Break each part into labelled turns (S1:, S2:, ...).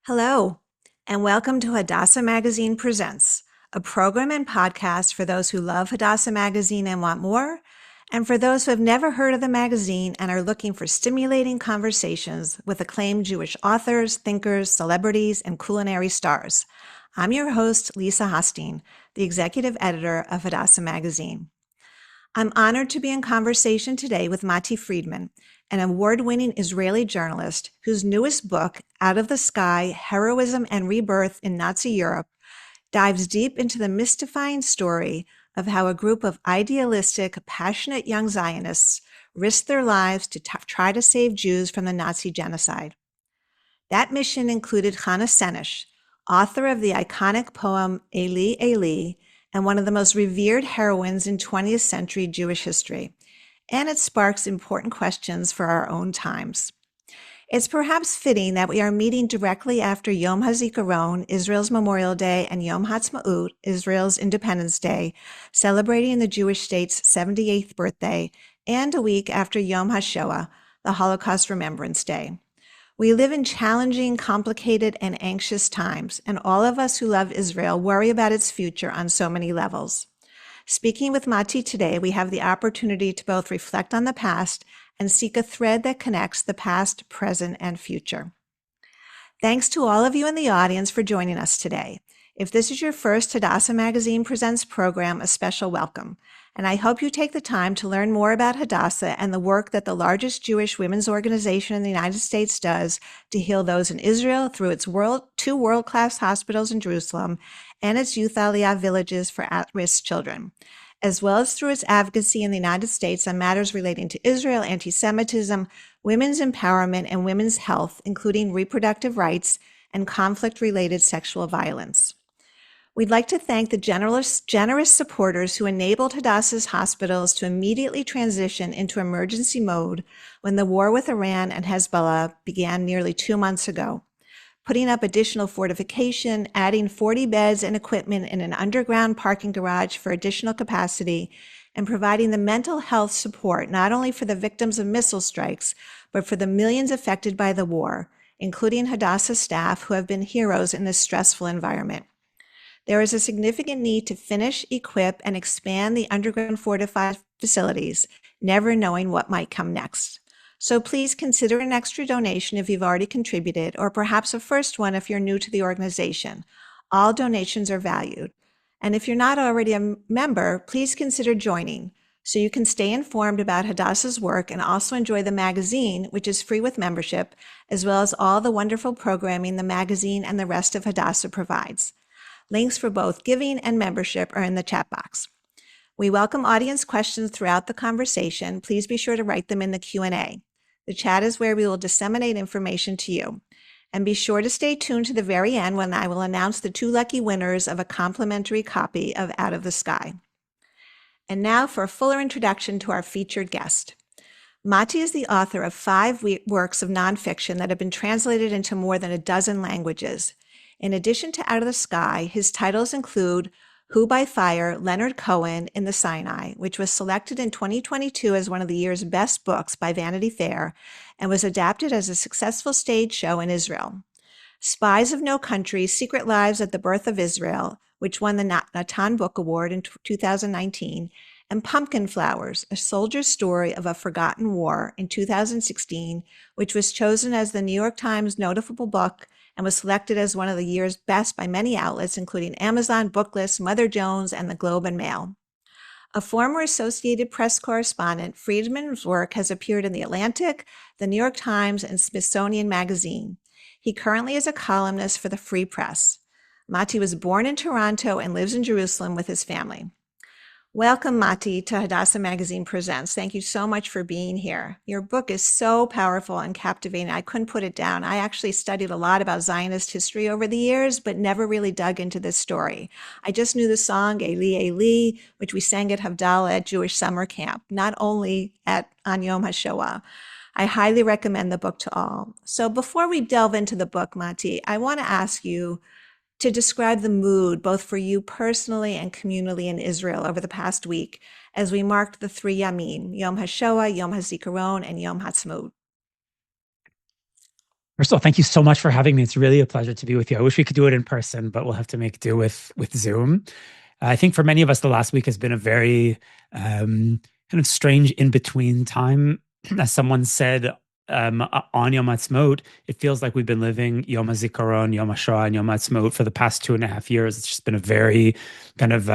S1: Hello, and welcome to Hadassah Magazine Presents, a program and podcast for those who love Hadassah Magazine and want more, and for those who have never heard of the magazine and are looking for stimulating conversations with acclaimed Jewish authors, thinkers, celebrities, and culinary stars. I'm your host, Lisa Hostein, the executive editor of Hadassah Magazine. I'm honored to be in conversation today with Matti Friedman, an award-winning Israeli journalist whose newest book, Out of the Sky, Heroism and Rebirth in Nazi Europe, dives deep into the mystifying story of how a group of idealistic, passionate young Zionists risked their lives to try to save Jews from the Nazi genocide. That mission included Hannah Senesh, author of the iconic poem Eli, Eli, and one of the most revered heroines in 20th century Jewish history. And it sparks important questions for our own times. It's perhaps fitting that we are meeting directly after Yom HaZikaron, Israel's Memorial Day, and Yom Ha'atzmaut, Israel's Independence Day, celebrating the Jewish state's 78th birthday, and a week after Yom HaShoah, the Holocaust Remembrance Day. We live in challenging, complicated, and anxious times, and all of us who love Israel worry about its future on so many levels. Speaking with Matti today, we have the opportunity to both reflect on the past and seek a thread that connects the past, present, and future. Thanks to all of you in the audience for joining us today. If this is your first Hadassah Magazine Presents program, a special welcome. And I hope you take the time to learn more about Hadassah and the work that the largest Jewish women's organization in the United States does to heal those in Israel through its two world-class hospitals in Jerusalem and its youth aliyah villages for at-risk children, as well as through its advocacy in the United States on matters relating to Israel, anti-Semitism, women's empowerment, and women's health, including reproductive rights and conflict-related sexual violence. We'd like to thank the generous supporters who enabled Hadassah's hospitals to immediately transition into emergency mode when the war with Iran and Hezbollah began nearly 2 months ago, putting up additional fortification, adding 40 beds and equipment in an underground parking garage for additional capacity, and providing the mental health support not only for the victims of missile strikes, but for the millions affected by the war, including Hadassah staff who have been heroes in this stressful environment. There is a significant need to finish, equip, and expand the underground fortified facilities, never knowing what might come next. So please consider an extra donation if you've already contributed, or perhaps a first one if you're new to the organization. All donations are valued. And if you're not already a member, please consider joining so you can stay informed about Hadassah's work and also enjoy the magazine, which is free with membership, as well as all the wonderful programming the magazine and the rest of Hadassah provides. Links for both giving and membership are in the chat box. We welcome audience questions throughout the conversation. Please be sure to write them in the Q&A. The chat is where we will disseminate information to you. And be sure to stay tuned to the very end when I will announce the 2 lucky winners of a complimentary copy of Out of the Sky. And now for a fuller introduction to our featured guest. Matti is the author of 5 works of nonfiction that have been translated into more than a dozen languages. In addition to Out of the Sky, his titles include Who by Fire, Leonard Cohen in the Sinai, which was selected in 2022 as one of the year's best books by Vanity Fair and was adapted as a successful stage show in Israel. Spies of No Country, Secret Lives at the Birth of Israel, which won the Natan Book Award in 2019, and Pumpkin Flowers, A Soldier's Story of a Forgotten War in 2016, which was chosen as the New York Times notable book and was selected as one of the year's best by many outlets, including Amazon, Booklist, Mother Jones, and the Globe and Mail. A former Associated Press correspondent, Friedman's work has appeared in The Atlantic, the New York Times, and Smithsonian Magazine. He currently is a columnist for the Free Press. Matti was born in Toronto and lives in Jerusalem with his family. Welcome, Matti, to Hadassah Magazine Presents. Thank you so much for being here. Your book is so powerful and captivating. I couldn't put it down. I actually studied a lot about Zionist history over the years, but never really dug into this story. I just knew the song Eli, Eli, which we sang at Havdalah at Jewish summer camp, not only on Yom HaShoah. I highly recommend the book to all. So before we delve into the book, Matti, I want to ask you to describe the mood, both for you personally and communally in Israel over the past week, as we marked the 3 Yamim, Yom HaShoah, Yom HaZikaron, and Yom Ha'atzmaut.
S2: First of all, thank you so much for having me. It's really a pleasure to be with you. I wish we could do it in person, but we'll have to make do with Zoom. I think for many of us, the last week has been a very kind of strange in between time. As someone said on Yom Ha'atzmaut, it feels like we've been living Yom HaZikaron, Yom HaShoah, and Yom Ha'atzmaut for the past 2.5 years. It's just been a very kind of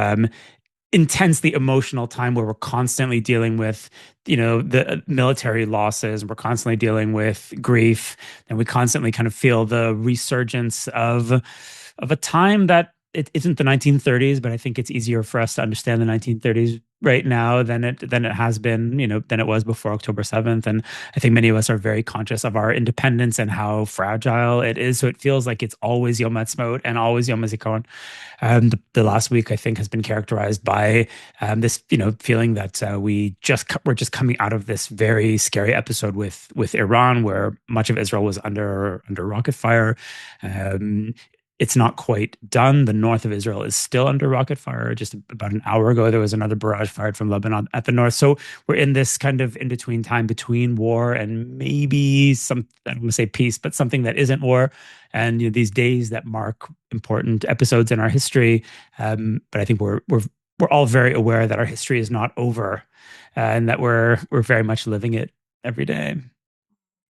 S2: intensely emotional time where we're constantly dealing with the military losses, and we're constantly dealing with grief, and we constantly kind of feel the resurgence of a time that it isn't the 1930s, but I think it's easier for us to understand the 1930s right now than it has been, than it was before October 7th. And I think many of us are very conscious of our independence and how fragile it is. So it feels like it's always Yom Ha'atzmaut and always Yom HaZikaron. The last week, I think, has been characterized by this, feeling that we're just coming out of this very scary episode with Iran, where much of Israel was under rocket fire. It's not quite done. The north of Israel is still under rocket fire. Just about an hour ago, there was another barrage fired from Lebanon at the north. So we're in this kind of in between time between war and maybe some, I don't want to say peace, but something that isn't war. And these days that mark important episodes in our history. But I think we're all very aware that our history is not over, and that we're very much living it every day.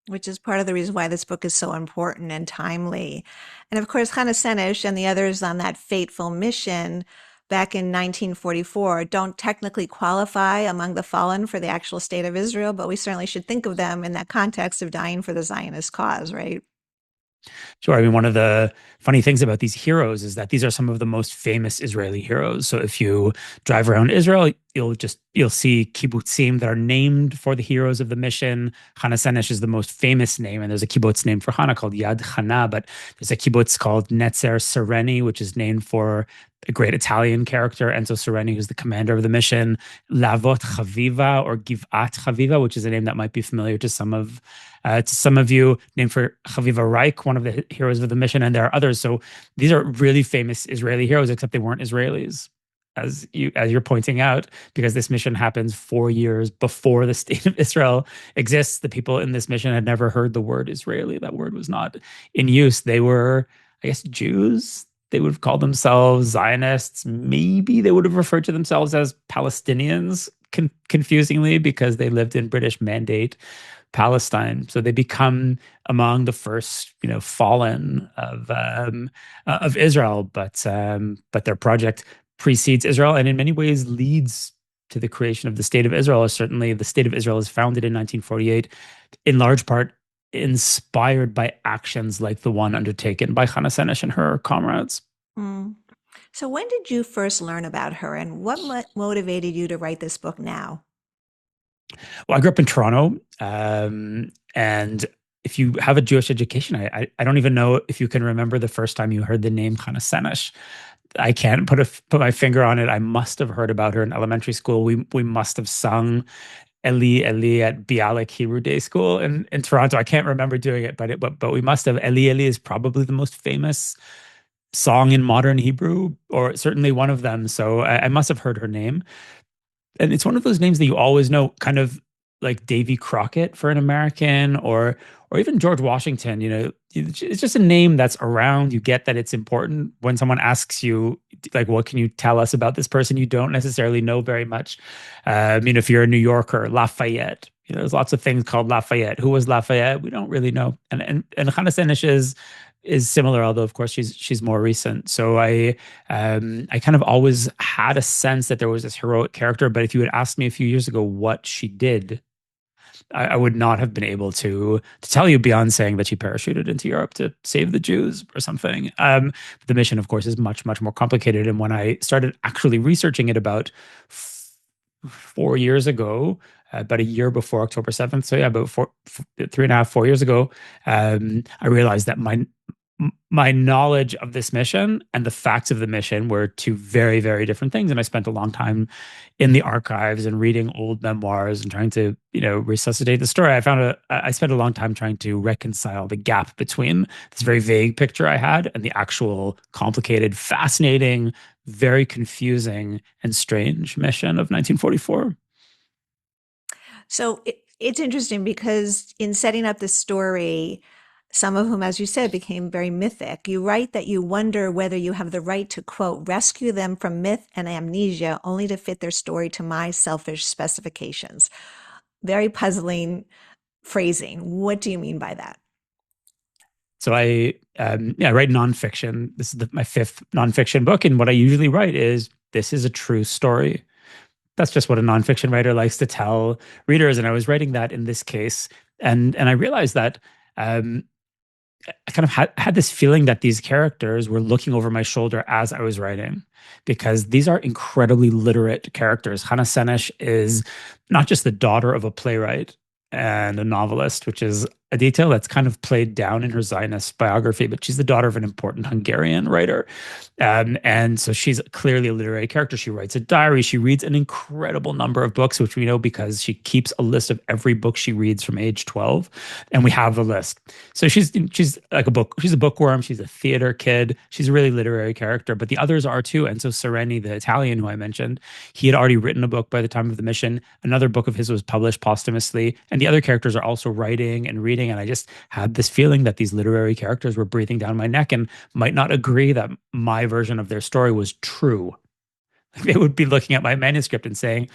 S1: Which is part of the reason why this book is so important and timely. And of course, Hannah Senesh and the others on that fateful mission back in 1944 don't technically qualify among the fallen for the actual state of Israel, but we certainly should think of them in that context of dying for the Zionist cause, right?
S2: Sure. I mean, one of the funny things about these heroes is that these are some of the most famous Israeli heroes. So if you drive around Israel, you'll see kibbutzim that are named for the heroes of the mission. Hana Senesh is the most famous name, and there's a kibbutz named for Hana called Yad Hana, but there's a kibbutz called Netzer Sereni, which is named for a great Italian character, Enzo Sereni, who's the commander of the mission. Lavot Chaviva or Givat Chaviva, which is a name that might be familiar to some of you, named for Chaviva Reik, one of the heroes of the mission, and there are others. So these are really famous Israeli heroes, except they weren't Israelis, as you're pointing out, because this mission happens 4 years before the state of Israel exists. The people in this mission had never heard the word Israeli. That word was not in use. They were, I guess, Jews. They would have called themselves Zionists. Maybe they would have referred to themselves as Palestinians, confusingly, because they lived in British Mandate Palestine. So they become among the first, fallen of Israel. But their project precedes Israel, and in many ways leads to the creation of the state of Israel. Or certainly, the state of Israel is founded in 1948, in large part inspired by actions like the one undertaken by Hannah Senesh and her comrades.
S1: Mm. So when did you first learn about her, and what motivated you to write this book now?
S2: Well, I grew up in Toronto, and if you have a Jewish education, I don't even know if you can remember the first time you heard the name Hannah Senesh. I can't put my finger on it. I must have heard about her in elementary school. We must have sung Eli Eli at Bialik Hebrew Day School in Toronto. I can't remember doing it, but we must have. Eli Eli is probably the most famous song in modern Hebrew, or certainly one of them. So I must have heard her name. And it's one of those names that you always know, kind of like Davy Crockett for an American, or even George Washington. It's just a name that's around. You get that it's important when someone asks you, like, what can you tell us about this person? You don't necessarily know very much. If you're a New Yorker, Lafayette. There's lots of things called Lafayette. Who was Lafayette? We don't really know. And Hannah Senesh is similar, although of course she's more recent. So I kind of always had a sense that there was this heroic character, but if you had asked me a few years ago what she did, I would not have been able to tell you beyond saying that she parachuted into Europe to save the Jews or something. The mission, of course, is much, much more complicated. And when I started actually researching it about 4 years ago, about a year before October 7th, so yeah, about 3.5, 4 years ago, I realized that my knowledge of this mission and the facts of the mission were two very, very different things. And I spent a long time in the archives and reading old memoirs and trying to, resuscitate the story. I spent a long time trying to reconcile the gap between this very vague picture I had and the actual complicated, fascinating, very confusing and strange mission of 1944.
S1: So it's interesting because in setting up this story, some of whom, as you said, became very mythic. You write that you wonder whether you have the right to, quote, rescue them from myth and amnesia only to fit their story to my selfish specifications. Very puzzling phrasing. What do you mean by that?
S2: So I write nonfiction. This is my fifth nonfiction book, and what I usually write is this is a true story. That's just what a nonfiction writer likes to tell readers, and I was writing that in this case, and I realized that um, I kind of had this feeling that these characters were looking over my shoulder as I was writing, because these are incredibly literate characters. Hannah Senesh is not just the daughter of a playwright and a novelist, which is a detail that's kind of played down in her Zionist biography, but she's the daughter of an important Hungarian writer. And so she's clearly a literary character. She writes a diary. She reads an incredible number of books, which we know because she keeps a list of every book she reads from age 12. And we have the list. So she's like she's a bookworm. She's a theater kid. She's a really literary character, but the others are too. And so Sereni, the Italian who I mentioned, he had already written a book by the time of the mission. Another book of his was published posthumously. And the other characters are also writing and reading. And I just had this feeling that these literary characters were breathing down my neck and might not agree that my version of their story was true. They would be looking at my manuscript and saying,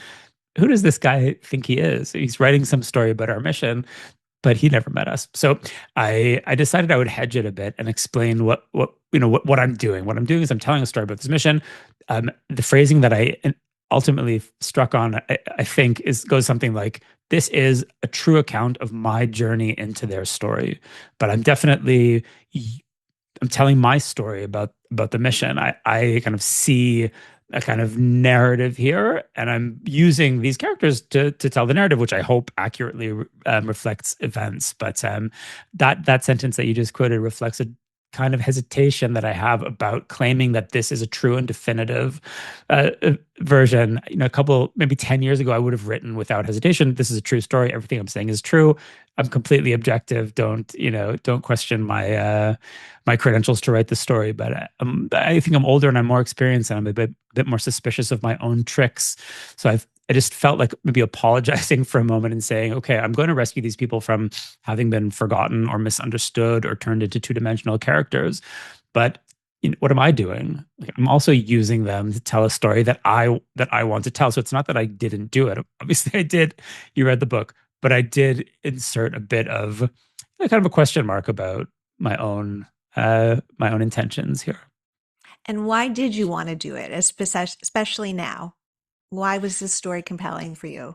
S2: who does this guy think he is? He's writing some story about our mission, but he never met us. So I decided I would hedge it a bit and explain what I'm doing. What I'm doing is I'm telling a story about this mission. The phrasing that I ultimately struck on, I think, goes something like, this is a true account of my journey into their story. But I'm telling my story about the mission. I kind of see a kind of narrative here, and I'm using these characters to tell the narrative, which I hope accurately reflects events. But that sentence that you just quoted reflects a kind of hesitation that I have about claiming that this is a true and definitive version. Maybe 10 years ago, I would have written without hesitation, this is a true story. Everything I'm saying is true. I'm completely objective. Don't question my credentials to write the story. But I think I'm older and I'm more experienced, and I'm a bit more suspicious of my own tricks. So I just felt like maybe apologizing for a moment and saying, okay, I'm going to rescue these people from having been forgotten or misunderstood or turned into two-dimensional characters. But what am I doing? I'm also using them to tell a story that I want to tell. So it's not that I didn't do it. Obviously, I did. You read the book, but I did insert a bit of kind of a question mark about my own intentions here.
S1: And why did you want to do it, especially now? Why was this story compelling for you?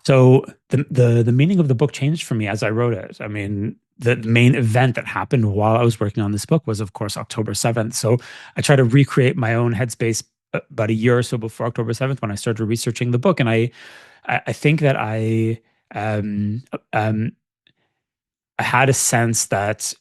S2: So the meaning of the book changed for me as I wrote it. I mean, the main event that happened while I was working on this book was, of course, October 7th. So I tried to recreate my own headspace about a year or so before October 7th when I started researching the book. And I think that I had a sense that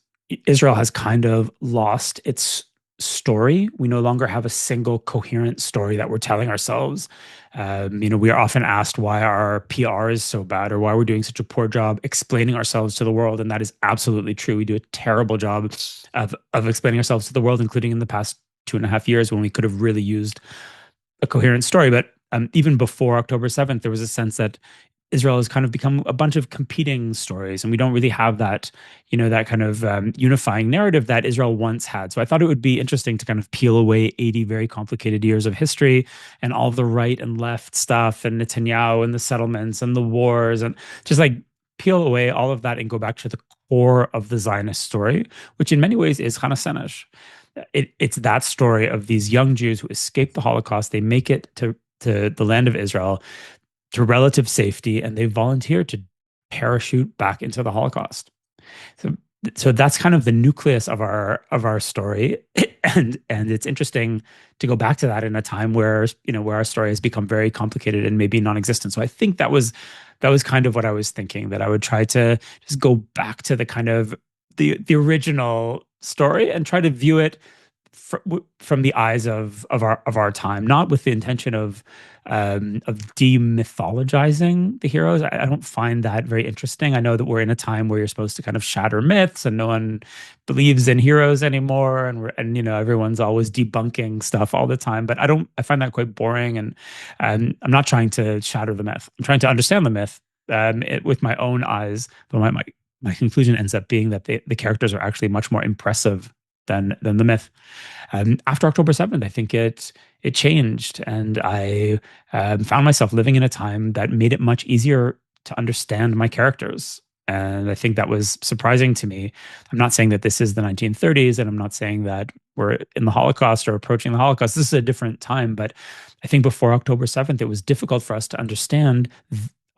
S2: Israel has kind of lost its story. We no longer have a single coherent story that we're telling ourselves. We are often asked why our PR is so bad or why we're doing such a poor job explaining ourselves to the world. And that is absolutely true. We do a terrible job of explaining ourselves to the world, including in the past 2.5 years when we could have really used a coherent story. But even before October 7th, there was a sense that Israel has kind of become a bunch of competing stories, and we don't really have that, that kind of unifying narrative that Israel once had. So I thought it would be interesting to kind of peel away 80 very complicated years of history and all of the right and left stuff and Netanyahu and the settlements and the wars, and just like peel away all of that and go back to the core of the Zionist story, which in many ways is Hana Senesh. It's that story of these young Jews who escape the Holocaust. They make it to the land of Israel to relative safety, and they volunteer to parachute back into the Holocaust. So that's kind of the nucleus of our story, and it's interesting to go back to that in a time where our story has become very complicated and maybe non-existent. So I think that was kind of what I was thinking, that I would try to just go back to the kind of the original story and try to view it from the eyes of our time, not with the intention of demythologizing the heroes. I don't find that very interesting. I know that we're in a time where you're supposed to kind of shatter myths, and no one believes in heroes anymore, and everyone's always debunking stuff all the time. But I find that quite boring, and I'm not trying to shatter the myth. I'm trying to understand the myth with my own eyes, but my conclusion ends up being that the characters are actually much more impressive than the myth. After October 7th, I think it changed, and I found myself living in a time that made it much easier to understand my characters. And I think that was surprising to me. I'm not saying that this is the 1930s, and I'm not saying that we're in the Holocaust or approaching the Holocaust. This is a different time, but I think before October 7th, it was difficult for us to understand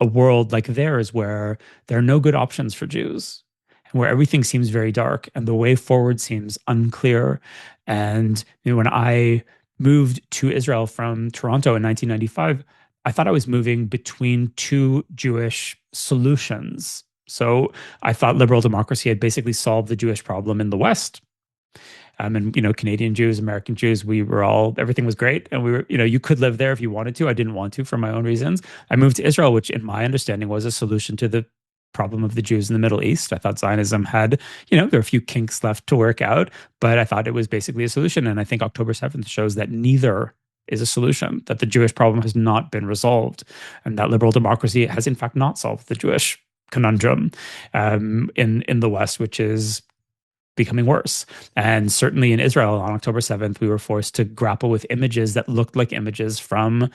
S2: a world like theirs where there are no good options for Jews, and where everything seems very dark and the way forward seems unclear. And when I moved to Israel from Toronto in 1995, I thought I was moving between two Jewish solutions. So I thought liberal democracy had basically solved the Jewish problem in the West. And Canadian Jews, American Jews, everything was great, and we were, you could live there if you wanted to. I didn't want to for my own reasons. I moved to Israel, which, in my understanding, was a solution to the problem of the Jews in the Middle East. I thought Zionism had, there are a few kinks left to work out, but I thought it was basically a solution. And I think October 7th shows that neither is a solution, that the Jewish problem has not been resolved, and that liberal democracy has, in fact, not solved the Jewish conundrum in the West, which is becoming worse. And certainly in Israel on October 7th, we were forced to grapple with images that looked like images from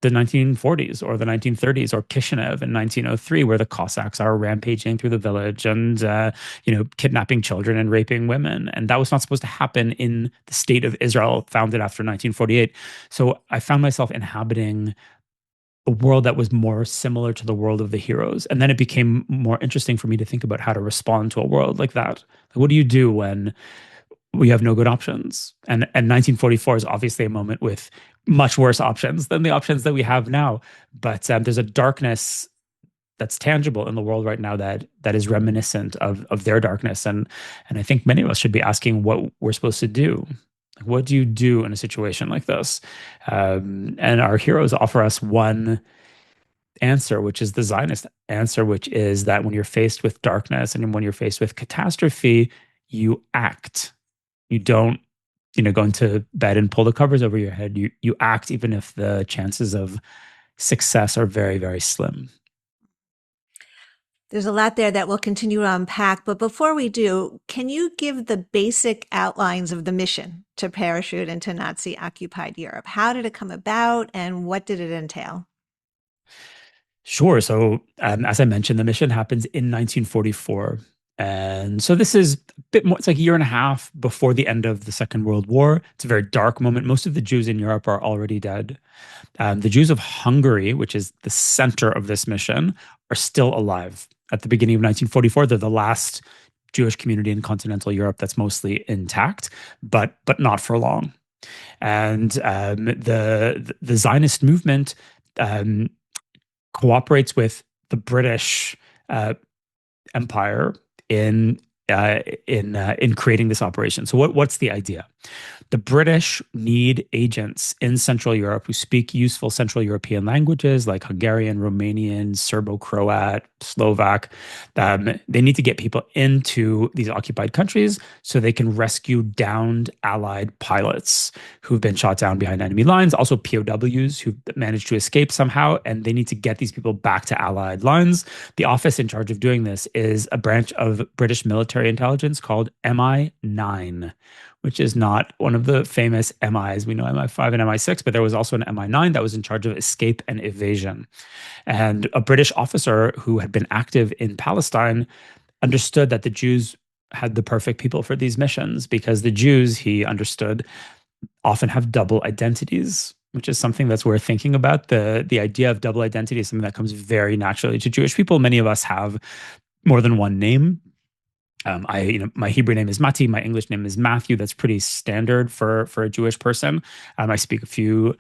S2: the 1940s or the 1930s, or Kishinev in 1903, where the Cossacks are rampaging through the village and, kidnapping children and raping women. And that was not supposed to happen in the state of Israel, founded after 1948. So I found myself inhabiting a world that was more similar to the world of the heroes. And then it became more interesting for me to think about how to respond to a world like that. What do you do when we have no good options? And 1944 is obviously a moment with much worse options than the options that we have now. But there's a darkness that's tangible in the world right now that is reminiscent of their darkness. And I think many of us should be asking what we're supposed to do. What do you do in a situation like this? And our heroes offer us one answer, which is the Zionist answer, which is that when you're faced with darkness and when you're faced with catastrophe, you act. You don't, go into bed and pull the covers over your head. You act, even if the chances of success are very, very slim.
S1: There's a lot there that we'll continue to unpack. But before we do, can you give the basic outlines of the mission to parachute into Nazi-occupied Europe? How did it come about, and what did it entail?
S2: Sure. So, as I mentioned, the mission happens in 1944. And so this is a bit more, it's like a year and a half before the end of the Second World War. It's a very dark moment. Most of the Jews in Europe are already dead. The Jews of Hungary, which is the center of this mission, are still alive. At the beginning of 1944, they're the last Jewish community in continental Europe that's mostly intact, but not for long. And the Zionist movement cooperates with the British Empire in creating this operation. So what's the idea? The British need agents in Central Europe who speak useful Central European languages like Hungarian, Romanian, Serbo-Croat, Slovak. They need to get people into these occupied countries so they can rescue downed Allied pilots who've been shot down behind enemy lines, also POWs who've managed to escape somehow, and they need to get these people back to Allied lines. The office in charge of doing this is a branch of British military intelligence called MI9, which is not one of the famous MIs. We know MI5 and MI6, but there was also an MI9 that was in charge of escape and evasion. And a British officer who had been active in Palestine understood that the Jews had the perfect people for these missions, because the Jews, he understood, often have double identities, which is something that's worth thinking about. The idea of double identity is something that comes very naturally to Jewish people. Many of us have more than one name. My Hebrew name is Matti. My English name is Matthew. That's pretty standard for a Jewish person. I speak a few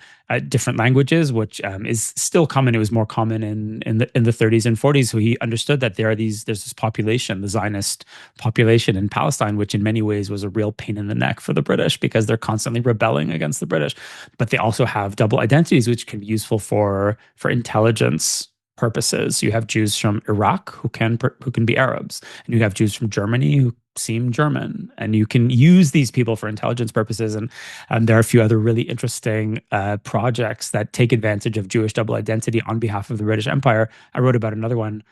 S2: different languages, which is still common. It was more common in the 30s and 40s. So he understood that there's this population, the Zionist population in Palestine, which in many ways was a real pain in the neck for the British because they're constantly rebelling against the British. But they also have double identities, which can be useful for intelligence purposes. You have Jews from Iraq who can be Arabs, and you have Jews from Germany who seem German, and you can use these people for intelligence purposes. And there are a few other really interesting projects that take advantage of Jewish double identity on behalf of the British Empire. I wrote about another one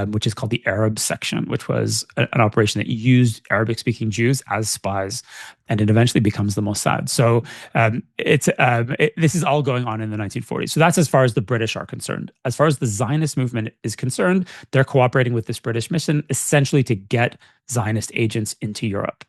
S2: which is called the Arab Section, which was an operation that used Arabic-speaking Jews as spies, and it eventually becomes the Mossad. So this is all going on in the 1940s. So that's as far as the British are concerned. As far as the Zionist movement is concerned, they're cooperating with this British mission essentially to get Zionist agents into Europe.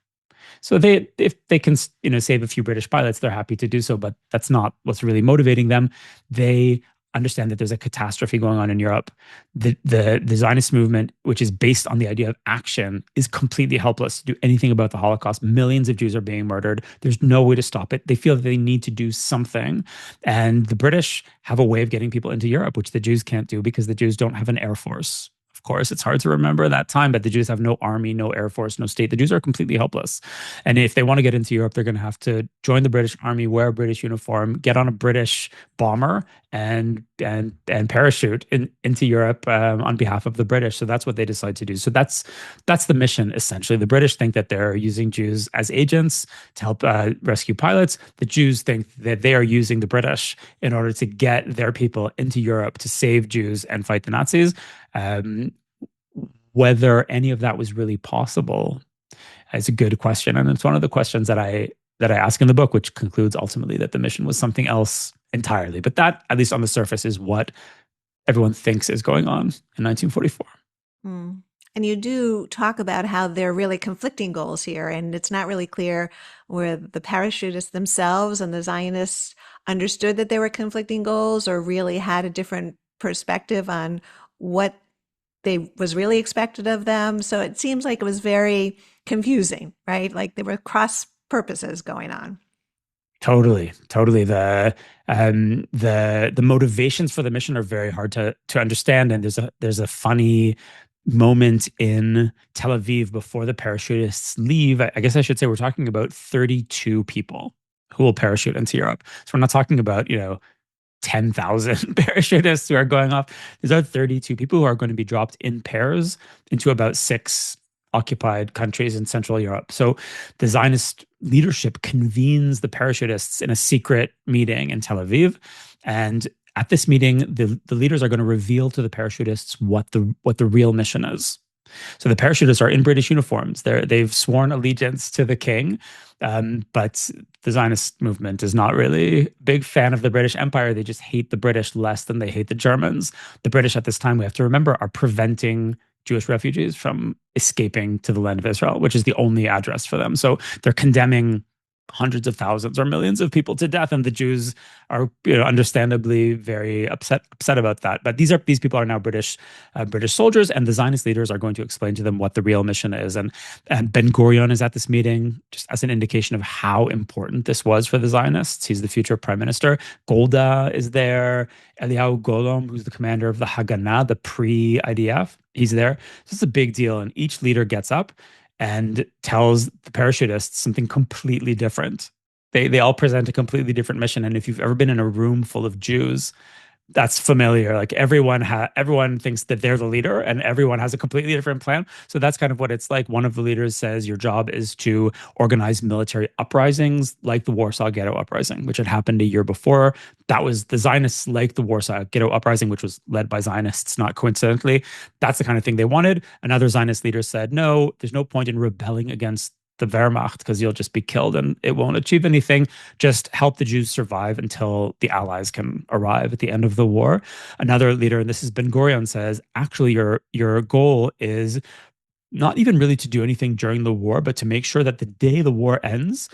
S2: So if they can, save a few British pilots, they're happy to do so, but that's not what's really motivating them. They understand that there's a catastrophe going on in Europe. The Zionist movement, which is based on the idea of action, is completely helpless to do anything about the Holocaust. Millions of Jews are being murdered. There's no way to stop it. They feel that they need to do something. And the British have a way of getting people into Europe, which the Jews can't do because the Jews don't have an air force. Of course, it's hard to remember that time, but the Jews have no army, no air force, no state. The Jews are completely helpless. And if they want to get into Europe, they're going to have to join the British army, wear a British uniform, get on a British bomber, and parachute into Europe on behalf of the British. So that's what they decide to do. So that's the mission, essentially. The British think that they're using Jews as agents to help rescue pilots. The Jews think that they are using the British in order to get their people into Europe to save Jews and fight the Nazis. Whether any of that was really possible is a good question, and it's one of the questions that I ask in the book, which concludes ultimately that the mission was something else entirely. But that, at least on the surface, is what everyone thinks is going on in 1944.
S1: Mm. And you do talk about how there are really conflicting goals here, and it's not really clear where the parachutists themselves and the Zionists understood that there were conflicting goals or really had a different perspective on what was really expected of them. So it seems like it was very confusing, right? Like there were cross purposes going on.
S2: Totally. The motivations for the mission are very hard to understand. And there's a funny moment in Tel Aviv before the parachutists leave. I guess I should say we're talking about 32 people who will parachute into Europe. So we're not talking about, 10,000 parachutists who are going off. These are 32 people who are going to be dropped in pairs into about 6 occupied countries in Central Europe. So the Zionist leadership convenes the parachutists in a secret meeting in Tel Aviv. And at this meeting, the leaders are going to reveal to the parachutists what the real mission is. So the parachutists are in British uniforms. They've sworn allegiance to the king, but the Zionist movement is not really a big fan of the British Empire. They just hate the British less than they hate the Germans. The British at this time, we have to remember, are preventing Jewish refugees from escaping to the land of Israel, which is the only address for them. So they're condemning hundreds of thousands or millions of people to death, and the Jews are, understandably very upset about that. But these people are now British soldiers, and the Zionist leaders are going to explain to them what the real mission is. And Ben-Gurion is at this meeting just as an indication of how important this was for the Zionists. He's the future prime minister. Golda is there. Eliyahu Golom, who's the commander of the Haganah, the pre-IDF, he's there. So it's a big deal, and each leader gets up and tells the parachutists something completely different. They all present a completely different mission. And if you've ever been in a room full of Jews, that's familiar. Like everyone thinks that they're the leader, and everyone has a completely different plan. So that's kind of what it's like. One of the leaders says your job is to organize military uprisings like the Warsaw Ghetto Uprising, which had happened a year before. That was the Zionists, like the Warsaw Ghetto Uprising, which was led by Zionists, not coincidentally. That's the kind of thing they wanted. Another Zionist leader said, no, there's no point in rebelling against the Wehrmacht because you'll just be killed and it won't achieve anything. Just help the Jews survive until the Allies can arrive at the end of the war. Another leader, and this is Ben-Gurion, says, actually, your goal is not even really to do anything during the war, but to make sure that the day the war ends,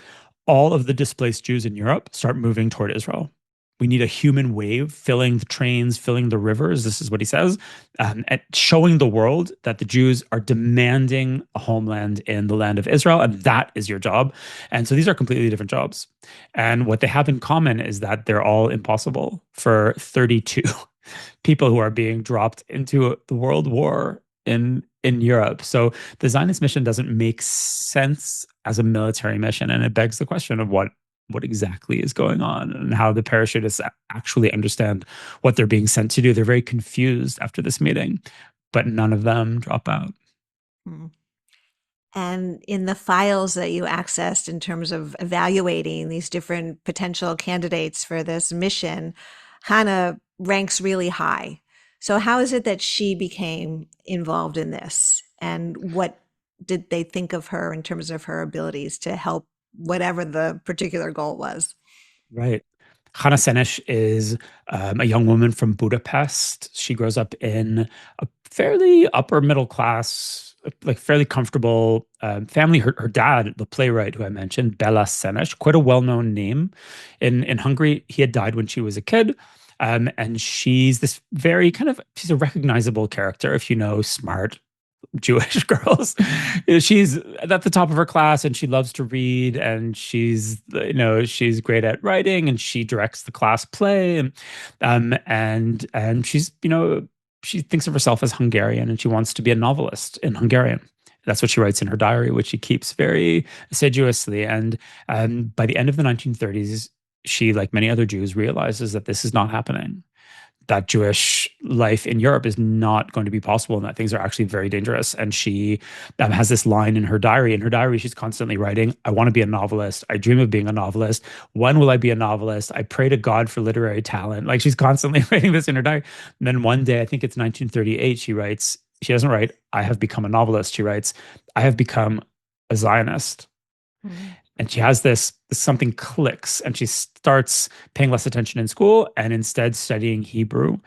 S2: all of the displaced Jews in Europe start moving toward Israel. We need a human wave filling the trains, filling the rivers. This is what he says, and showing the world that the Jews are demanding a homeland in the land of Israel, and that is your job. And so these are completely different jobs. And what they have in common is that they're all impossible for 32 people who are being dropped into the world war in Europe. So the Zionist mission doesn't make sense as a military mission, and it begs the question of what exactly is going on and how the parachutists actually understand what they're being sent to do. They're very confused after this meeting, but none of them drop out.
S1: Hmm. And in the files that you accessed in terms of evaluating these different potential candidates for this mission, Hannah ranks really high. So how is it that she became involved in this? And what did they think of her in terms of her abilities to help whatever the particular goal was?
S2: Right. Hannah Senesh is a young woman from Budapest. She grows up in a fairly upper middle class, like fairly comfortable family. Her dad, the playwright who I mentioned, Bela Senesh, quite a well-known name in Hungary. He had died when she was a kid. And she's this very she's a recognizable character, if you know, smart, Jewish girls. She's at the top of her class and she loves to read and she's great at writing and she directs the class play and she's she thinks of herself as Hungarian and she wants to be a novelist in Hungarian. That's what she writes in her diary, which she keeps very assiduously. And by the end of the 1930s, she, like many other Jews, realizes that this is not happening, that Jewish life in Europe is not going to be possible and that things are actually very dangerous. And she has this line in her diary. In her diary, she's constantly writing, I want to be a novelist. I dream of being a novelist. When will I be a novelist? I pray to God for literary talent. Like she's constantly writing this in her diary. And then one day, I think it's 1938, she doesn't write, I have become a novelist. She writes, I have become a Zionist. Mm-hmm. And she has this, something clicks and she starts paying less attention in school and instead studying Hebrew.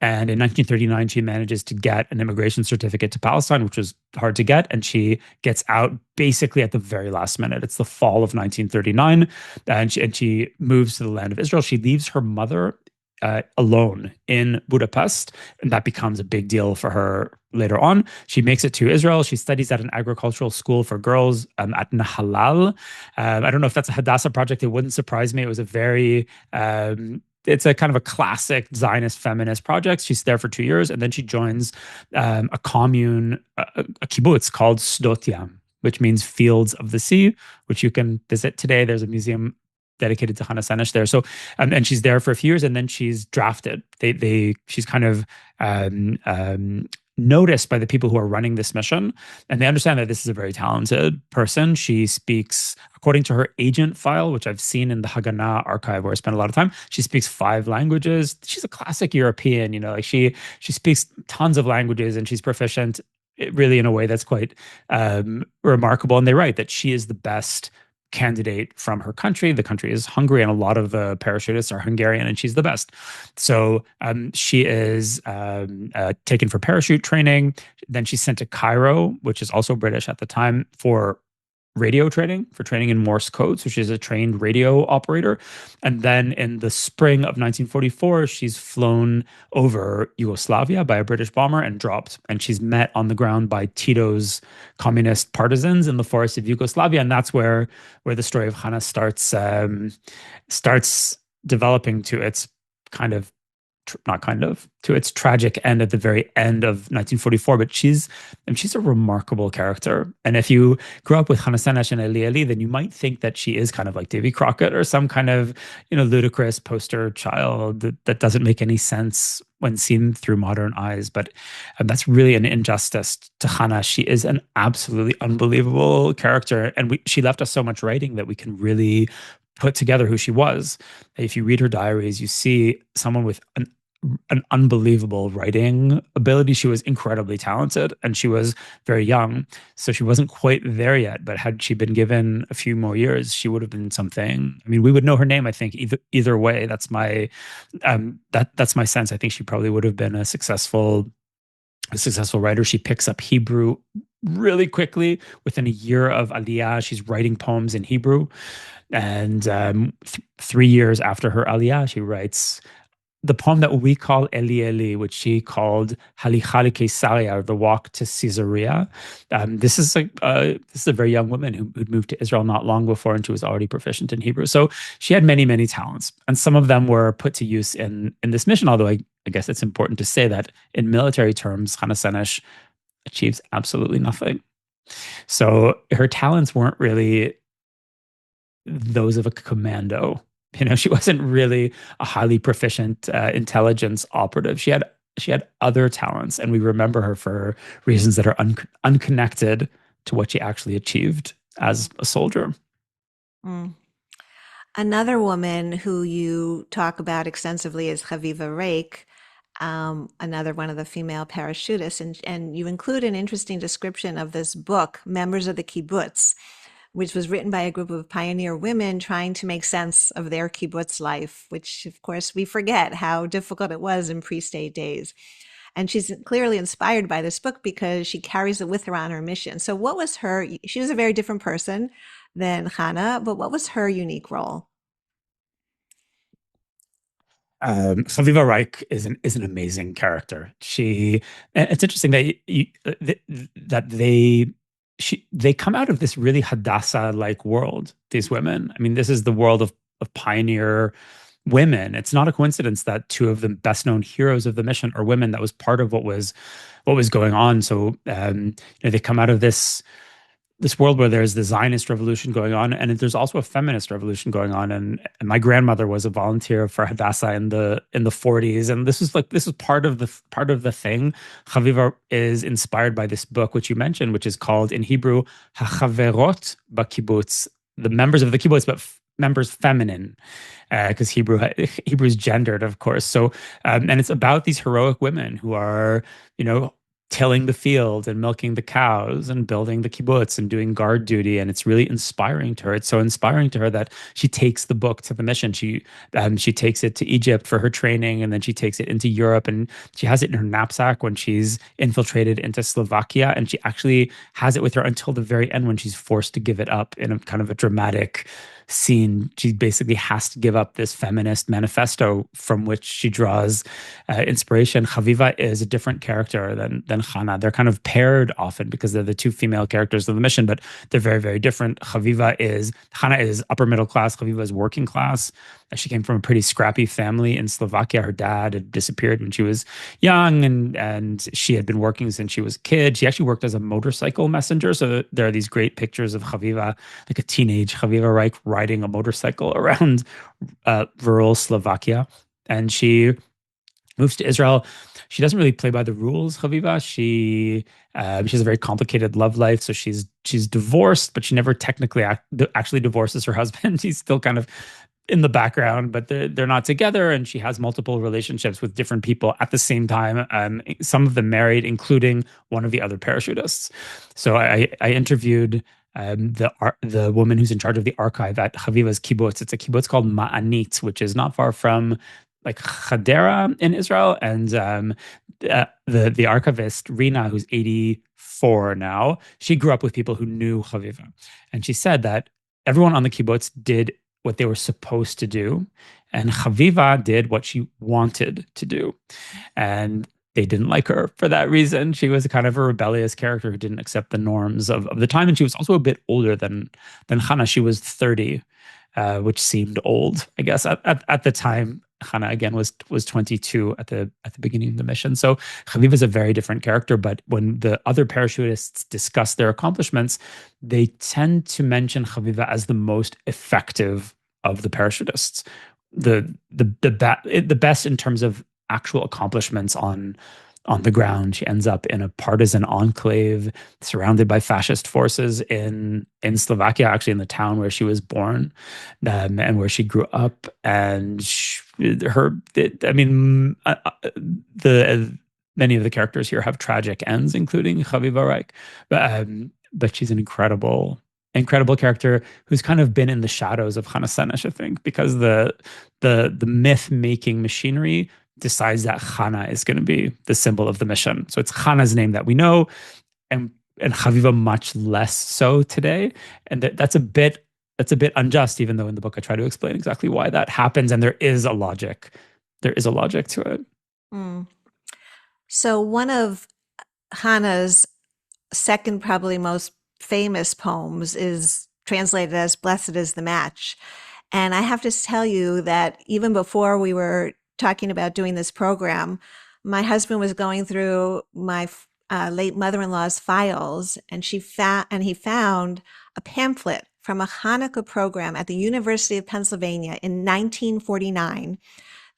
S2: And in 1939, she manages to get an immigration certificate to Palestine, which was hard to get. And she gets out basically at the very last minute. It's the fall of 1939. And she moves to the land of Israel. She leaves her mother alone in Budapest, and that becomes a big deal for her later on. She makes it to Israel. She studies at an agricultural school for girls at Nahalal. I don't know if that's a Hadassah project. It wouldn't surprise me. It was a very it's a kind of a classic Zionist feminist project. She's there for 2 years, and then she joins a commune, a kibbutz called Sdot Yam, which means fields of the sea, which you can visit today. There's a museum dedicated to Hannah Senesh there. So, and she's there for a few years, and then she's drafted. She's kind of noticed by the people who are running this mission, and they understand that this is a very talented person. She speaks, according to her agent file, which I've seen in the Haganah archive, where I spent a lot of time. She speaks 5 languages. She's a classic European, like she speaks tons of languages, and she's proficient, really, in a way that's quite remarkable. And they write that she is the best candidate from her country. The country is Hungary, and a lot of the parachutists are Hungarian, and she's the best. So she is taken for parachute training. Then she's sent to Cairo, which is also British at the time, for radio training, for training in Morse code. So she's a trained radio operator. And then in the spring of 1944, she's flown over Yugoslavia by a British bomber and dropped. And she's met on the ground by Tito's communist partisans in the forests of Yugoslavia. And that's where the story of Hannah starts developing to its to its tragic end at the very end of 1944. But she's a remarkable character. And if you grew up with Hana Senesh and Eli Eli, then you might think that she is kind of like Davy Crockett or some kind of, ludicrous poster child that doesn't make any sense when seen through modern eyes. But that's really an injustice to Hannah. She is an absolutely unbelievable character. And she left us so much writing that we can really put together who she was. If you read her diaries, you see someone with an unbelievable writing ability. She was incredibly talented, and she was very young, so she wasn't quite there yet. But had she been given a few more years, she would have been something. I mean, we would know her name, I think, either way. That's my that's my sense. I think she probably would have been a successful writer. She picks up Hebrew really quickly. Within a year of Aliyah, she's writing poems in Hebrew. And 3 years after her Aliyah, she writes the poem that we call Eli Eli, which she called Halicha Caesarea, or the walk to Caesarea. This is a very young woman who'd moved to Israel not long before, and she was already proficient in Hebrew. So she had many, many talents, and some of them were put to use in this mission. Although I guess it's important to say that in military terms, Hannah Senesh achieves absolutely nothing. So her talents weren't really those of a commando. She wasn't really a highly proficient intelligence operative. She had other talents, and we remember her for reasons that are unconnected to what she actually achieved as a soldier.
S1: Mm. Another woman who you talk about extensively is Aviva Reik. another one of the female parachutists, and you include an interesting description of this book, Members of the Kibbutz, which was written by a group of pioneer women trying to make sense of their kibbutz life, which, of course, we forget how difficult it was in pre-state days. And she's clearly inspired by this book because she carries it with her on her mission. So, what was her? She was a very different person than Hannah, but what was her unique role?
S2: Aviva Reik is an amazing character. It's interesting that that they come out of this really Hadassah like world. These women. I mean, this is the world of pioneer women. It's not a coincidence that two of the best known heroes of the mission are women. That was part of what was going on. So they come out of this world where there's the Zionist revolution going on, and there's also a feminist revolution going on. And my grandmother was a volunteer for Hadassah in the 40s, and this is part of the thing. Chaviva is inspired by this book which you mentioned, which is called in Hebrew HaChaverot BaKibbutz, the members of the kibbutz, but members feminine, because Hebrew is gendered, of course. So and it's about these heroic women who are, tilling the field and milking the cows and building the kibbutz and doing guard duty. And it's really inspiring to her. It's so inspiring to her that she takes the book to the mission. She takes it to Egypt for her training, and then she takes it into Europe, and she has it in her knapsack when she's infiltrated into Slovakia. And she actually has it with her until the very end when she's forced to give it up in a kind of a dramatic scene. She basically has to give up this feminist manifesto from which she draws inspiration. Chaviva is a different character than Hannah. They're kind of paired often because they're the two female characters of the mission, but they're very, very different. Hannah is upper middle class. Chaviva is working class. She came from a pretty scrappy family in Slovakia. Her dad had disappeared when she was young, and she had been working since she was a kid. She actually worked as a motorcycle messenger. So there are these great pictures of Chaviva, like a teenage Chaviva Reik, riding a motorcycle around rural Slovakia. And she moves to Israel. She doesn't really play by the rules, Chaviva. She has a very complicated love life. So she's divorced, but she never technically actually divorces her husband. He's still kind of in the background, but they're not together. And she has multiple relationships with different people at the same time. Some of them married, including one of the other parachutists. So I interviewed the woman who's in charge of the archive at Chaviva's kibbutz. It's a kibbutz called Ma'anit, which is not far from like Hadera in Israel. And the archivist Rina, who's 84 now, she grew up with people who knew Chaviva, and she said that everyone on the kibbutz did what they were supposed to do, and Chaviva did what she wanted to do, and they didn't like her for that reason. She was a kind of a rebellious character who didn't accept the norms of the time, and she was also a bit older than Hannah. She was 30, which seemed old, I guess, at the time. Hannah again was 22 at the beginning of the mission. So Chaviva is a very different character, but when the other parachutists discuss their accomplishments, they tend to mention Chaviva as the most effective of the parachutists, the best in terms of actual accomplishments on the ground. She ends up in a partisan enclave surrounded by fascist forces in Slovakia, actually in the town where she was born, and where she grew up. And many of the characters here have tragic ends, including Chaviva Reik. But she's an incredible character who's kind of been in the shadows of Hannah Senesh, I think, because the myth making machinery decides that Hana is going to be the symbol of the mission. So it's Hana's name that we know, and Chaviva much less so today. And that's a bit unjust, even though in the book I try to explain exactly why that happens, and there is a logic. There is a logic to it.
S1: Mm. So one of Hannah's second, probably most famous poems is translated as "Blessed is the Match." And I have to tell you that even before we were talking about doing this program, my husband was going through my late mother-in-law's files, and he found a pamphlet from a Hanukkah program at the University of Pennsylvania in 1949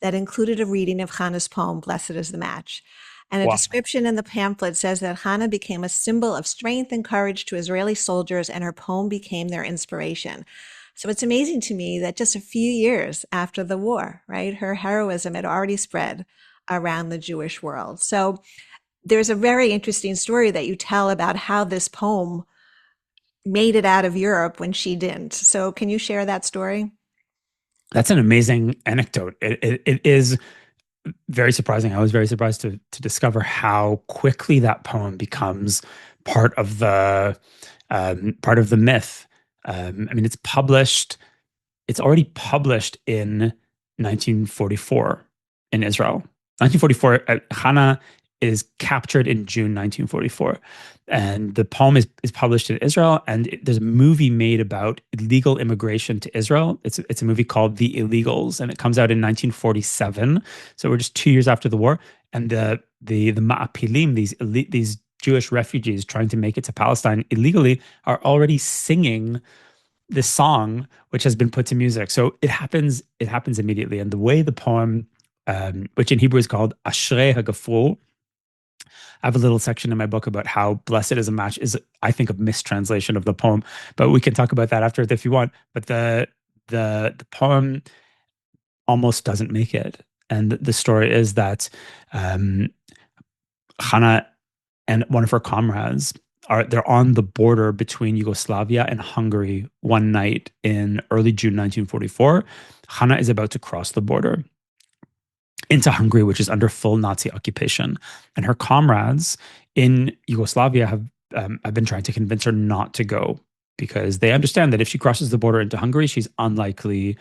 S1: that included a reading of Hannah's poem, Blessed is the Match. And a description in the pamphlet says that Hannah became a symbol of strength and courage to Israeli soldiers, and her poem became their inspiration. So it's amazing to me that just a few years after the war, right, her heroism had already spread around the Jewish world. So there's a very interesting story that you tell about how this poem made it out of Europe when she didn't. So can you share that story?
S2: That's an amazing anecdote. It is very surprising. I was very surprised to discover how quickly that poem becomes part of the myth. I mean, it's published. It's already published in 1944 in Israel. 1944, Hannah is captured in June 1944. And the poem is published in Israel. And there's a movie made about illegal immigration to Israel. It's a movie called The Illegals, and it comes out in 1947. So we're just 2 years after the war. And the Ma'apilim, these Jewish refugees trying to make it to Palestine illegally, are already singing this song, which has been put to music. So it happens immediately. And the way the poem, which in Hebrew is called Ashrei HaGafru, I have a little section in my book about how blessed is a match is, I think, a mistranslation of the poem, but we can talk about that after if you want. But the poem almost doesn't make it. And the story is that Hannah and one of her comrades they're on the border between Yugoslavia and Hungary one night in early June 1944. Hannah is about to cross the border into Hungary, which is under full Nazi occupation. And her comrades in Yugoslavia have been trying to convince her not to go because they understand that if she crosses the border into Hungary, she's unlikely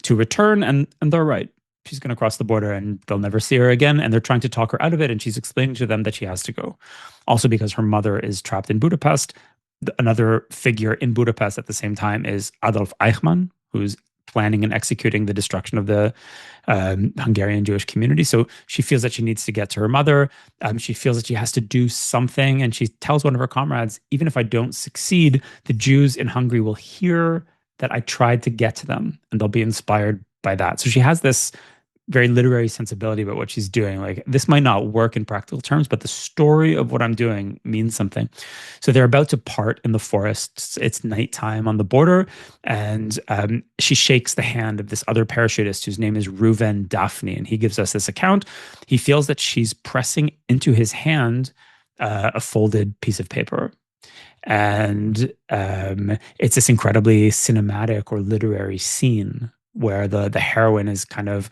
S2: to return. And they're right. She's going to cross the border and they'll never see her again. And they're trying to talk her out of it. And she's explaining to them that she has to go. Also because her mother is trapped in Budapest. Another figure in Budapest at the same time is Adolf Eichmann, who's planning and executing the destruction of the Hungarian Jewish community. So she feels that she needs to get to her mother. She feels that she has to do something. And she tells one of her comrades, even if I don't succeed, the Jews in Hungary will hear that I tried to get to them and they'll be inspired by that. So she has this very literary sensibility about what she's doing. Like, this might not work in practical terms, but the story of what I'm doing means something. So they're about to part in the forest. It's nighttime on the border, and she shakes the hand of this other parachutist whose name is Reuven Daphne, and he gives us this account. He feels that she's pressing into his hand a folded piece of paper. And it's this incredibly cinematic or literary scene where the heroine is kind of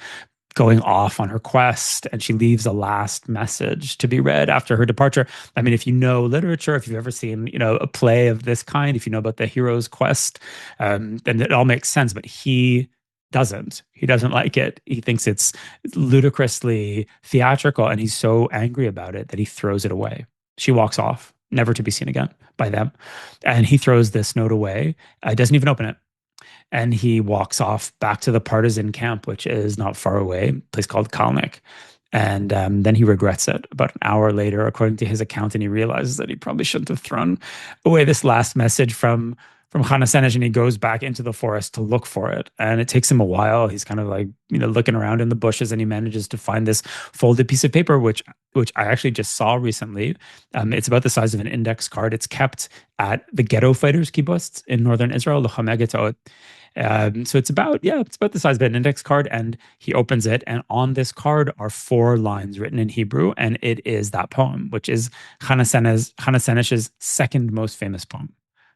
S2: going off on her quest, and she leaves a last message to be read after her departure. I mean, if you know literature, if you've ever seen, a play of this kind, if you know about the hero's quest, then it all makes sense. But he doesn't. He doesn't like it. He thinks it's ludicrously theatrical, and he's so angry about it that he throws it away. She walks off, never to be seen again by them. And he throws this note away. Doesn't even open it. And he walks off back to the partisan camp, which is not far away, a place called Kalnik. And then he regrets it about an hour later, according to his account, and he realizes that he probably shouldn't have thrown away this last message from Hannah Senesh, and he goes back into the forest to look for it. And it takes him a while. He's kind of like, looking around in the bushes, and he manages to find this folded piece of paper, which I actually just saw recently. It's about the size of an index card. It's kept at the ghetto fighters kibbutz in northern Israel, the Chamegetot. So it's about the size of an index card, and he opens it, and on this card are 4 lines written in Hebrew, and it is that poem, which is Hannah Senesh's second most famous poem.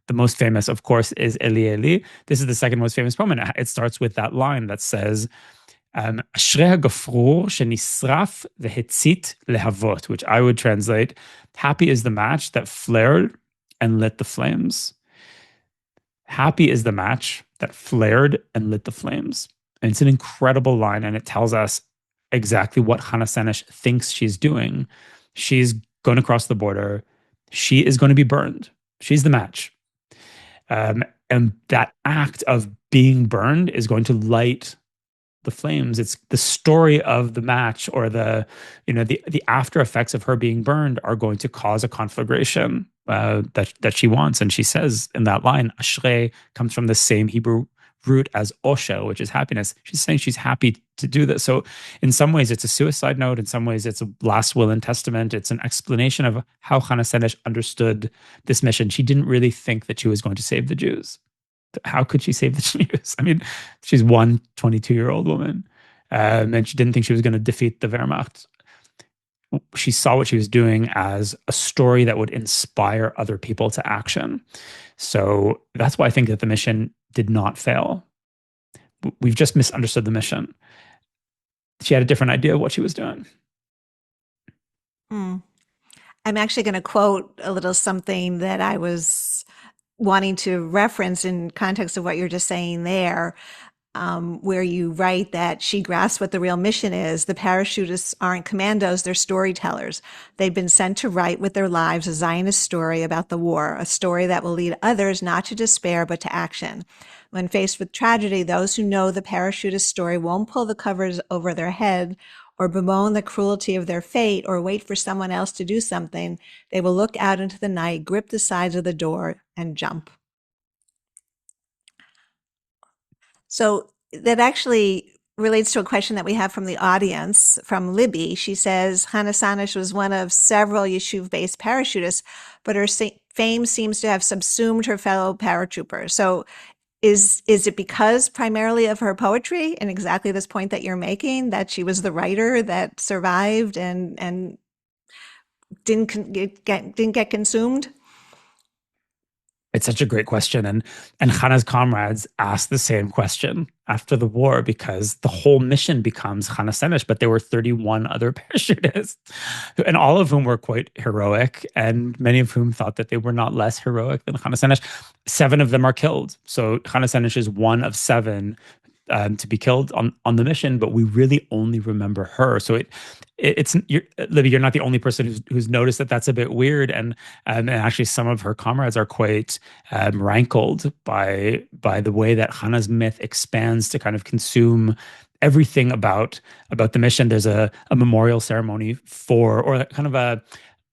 S2: The most famous, of course, is Eli Eli. This is the second most famous poem, and it starts with that line that says, Ashrei hagafrur shenisraf v'hetzit lehavot, which I would translate, happy is the match that flared and lit the flames. Happy is the match that flared and lit the flames. And it's an incredible line, and it tells us exactly what Hannah Senesh thinks she's doing. She's going to cross the border. She is going to be burned. She's the match. And that act of being burned is going to light the flames. It's the story of the match, or the after effects of her being burned are going to cause a conflagration that she wants. And she says in that line, Ashrei comes from the same Hebrew root as Osher, which is happiness. She's saying she's happy to do this. So in some ways it's a suicide note. In some ways it's a last will and testament. It's an explanation of how Hannah Senesh understood this mission. She didn't really think that she was going to save the Jews. How could she save the Jews? I mean, she's one 22-year-old woman, and she didn't think she was going to defeat the Wehrmacht. she saw what she was doing as a story that would inspire other people to action. So that's why I think that the mission did not fail. We've just misunderstood the mission. She had a different idea of what she was doing.
S1: Hmm. I'm actually going to quote a little something that I was wanting to reference in context of what you're just saying there, where you write that she grasps what the real mission is. The parachutists aren't commandos, they're storytellers. They've been sent to write with their lives a Zionist story about the war, a story that will lead others not to despair but to action. When faced with tragedy, those who know the parachutist story won't pull the covers over their head or bemoan the cruelty of their fate or wait for someone else to do something. They will look out into the night, grip the sides of the door, and jump. So that actually relates to a question that we have from the audience from Libby. She says Hannah Senesh was one of several Yishuv-based parachutists, but her fame seems to have subsumed her fellow paratroopers. So is it because primarily of her poetry and exactly this point that you're making, that she was the writer that survived and didn't get consumed?
S2: It's such a great question. And Hannah's comrades asked the same question after the war because the whole mission becomes Hannah Senesh, but there were 31 other parachutists, and all of whom were quite heroic, and many of whom thought that they were not less heroic than Hannah Senesh. 7 of them are killed. So Hannah Senesh is one of 7 to be killed on the mission, but we really only remember her. So it's Libby, you're not the only person who's noticed that that's a bit weird, and actually some of her comrades are quite rankled by the way that Hannah's myth expands to kind of consume everything about the mission. There's a memorial ceremony or kind of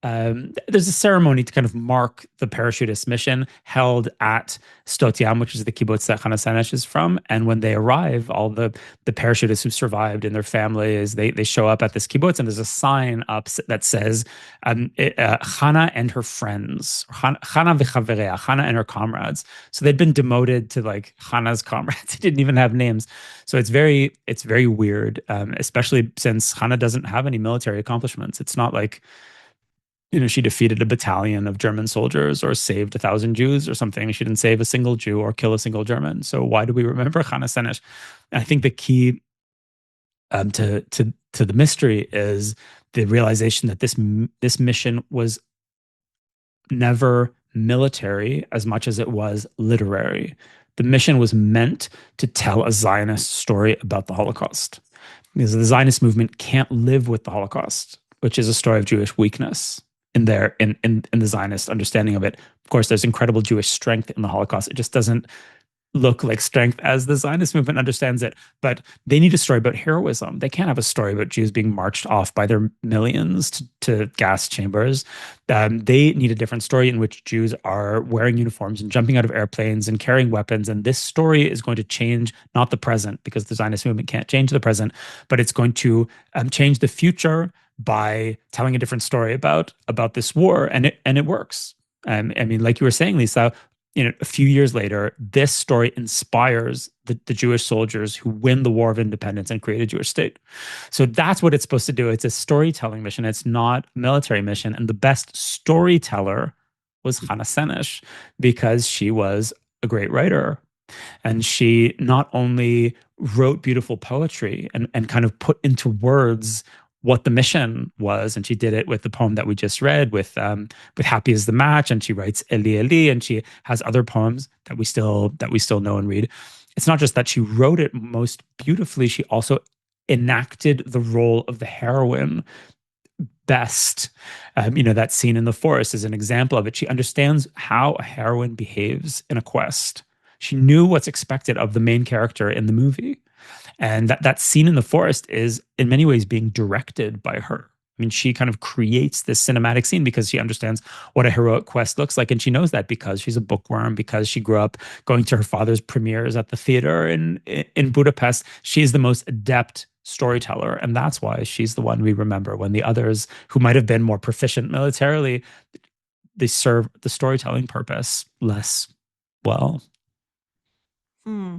S2: there's a ceremony to kind of mark the parachutist mission held at Sdot Yam, which is the kibbutz that Hannah Senesh is from. And when they arrive, all the parachutists who survived and their families, they show up at this kibbutz, and there's a sign up that says Hannah and her friends, Hannah v'chavereha, Hannah and her comrades. So they'd been demoted to like Hannah's comrades. They didn't even have names. So it's very weird, especially since Hannah doesn't have any military accomplishments. It's not like she defeated a battalion of German soldiers or saved 1,000 Jews or something. She didn't save a single Jew or kill a single German. So why do we remember Hannah Senesh? And I think the key to the mystery is the realization that this mission was never military as much as it was literary. The mission was meant to tell a Zionist story about the Holocaust, because the Zionist movement can't live with the Holocaust, which is a story of Jewish weakness in the Zionist understanding of it. Of course, there's incredible Jewish strength in the Holocaust. It just doesn't look like strength as the Zionist movement understands it. But they need a story about heroism. They can't have a story about Jews being marched off by their millions to gas chambers. They need a different story in which Jews are wearing uniforms and jumping out of airplanes and carrying weapons. And this story is going to change not the present, because the Zionist movement can't change the present, but it's going to change the future by telling a different story about this war, and it works. I mean, like you were saying, Lisa, a few years later, this story inspires the Jewish soldiers who win the War of Independence and create a Jewish state. So that's what it's supposed to do. It's a storytelling mission. It's not a military mission. And the best storyteller was Hannah Senesh, because she was a great writer. And she not only wrote beautiful poetry and kind of put into words what the mission was, and she did it with the poem that we just read with Happy is the Match, and she writes Eli Eli, and she has other poems that we still know and read. It's not just that she wrote it most beautifully, she also enacted the role of the heroine best. That scene in the forest is an example of it. She understands how a heroine behaves in a quest. She knew what's expected of the main character in the movie. And that scene in the forest is in many ways being directed by her. I mean, she kind of creates this cinematic scene because she understands what a heroic quest looks like. And she knows that because she's a bookworm, because she grew up going to her father's premieres at the theater in Budapest. She's the most adept storyteller. And that's why she's the one we remember, when the others who might have been more proficient militarily, they serve the storytelling purpose less well.
S1: Hmm.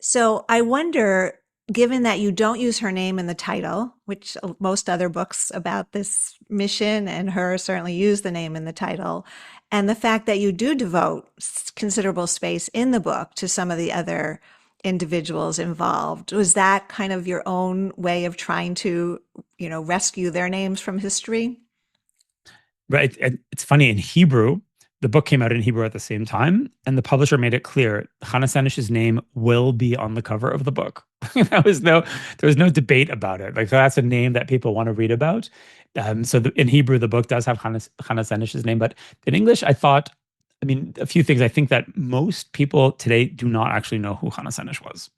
S1: So I wonder, given that you don't use her name in the title, which most other books about this mission and her certainly use the name in the title, and the fact that you do devote considerable space in the book to some of the other individuals involved, was that kind of your own way of trying to, rescue their names from history?
S2: Right. And it's funny, in Hebrew, the book came out in Hebrew at the same time, and the publisher made it clear Hannah Senesh's name will be on the cover of the book. There was no debate about it. Like, that's a name that people want to read about. In Hebrew, the book does have Hannah Senesh's name, but in English, I mean, a few things. I think that most people today do not actually know who Hannah Senesh was.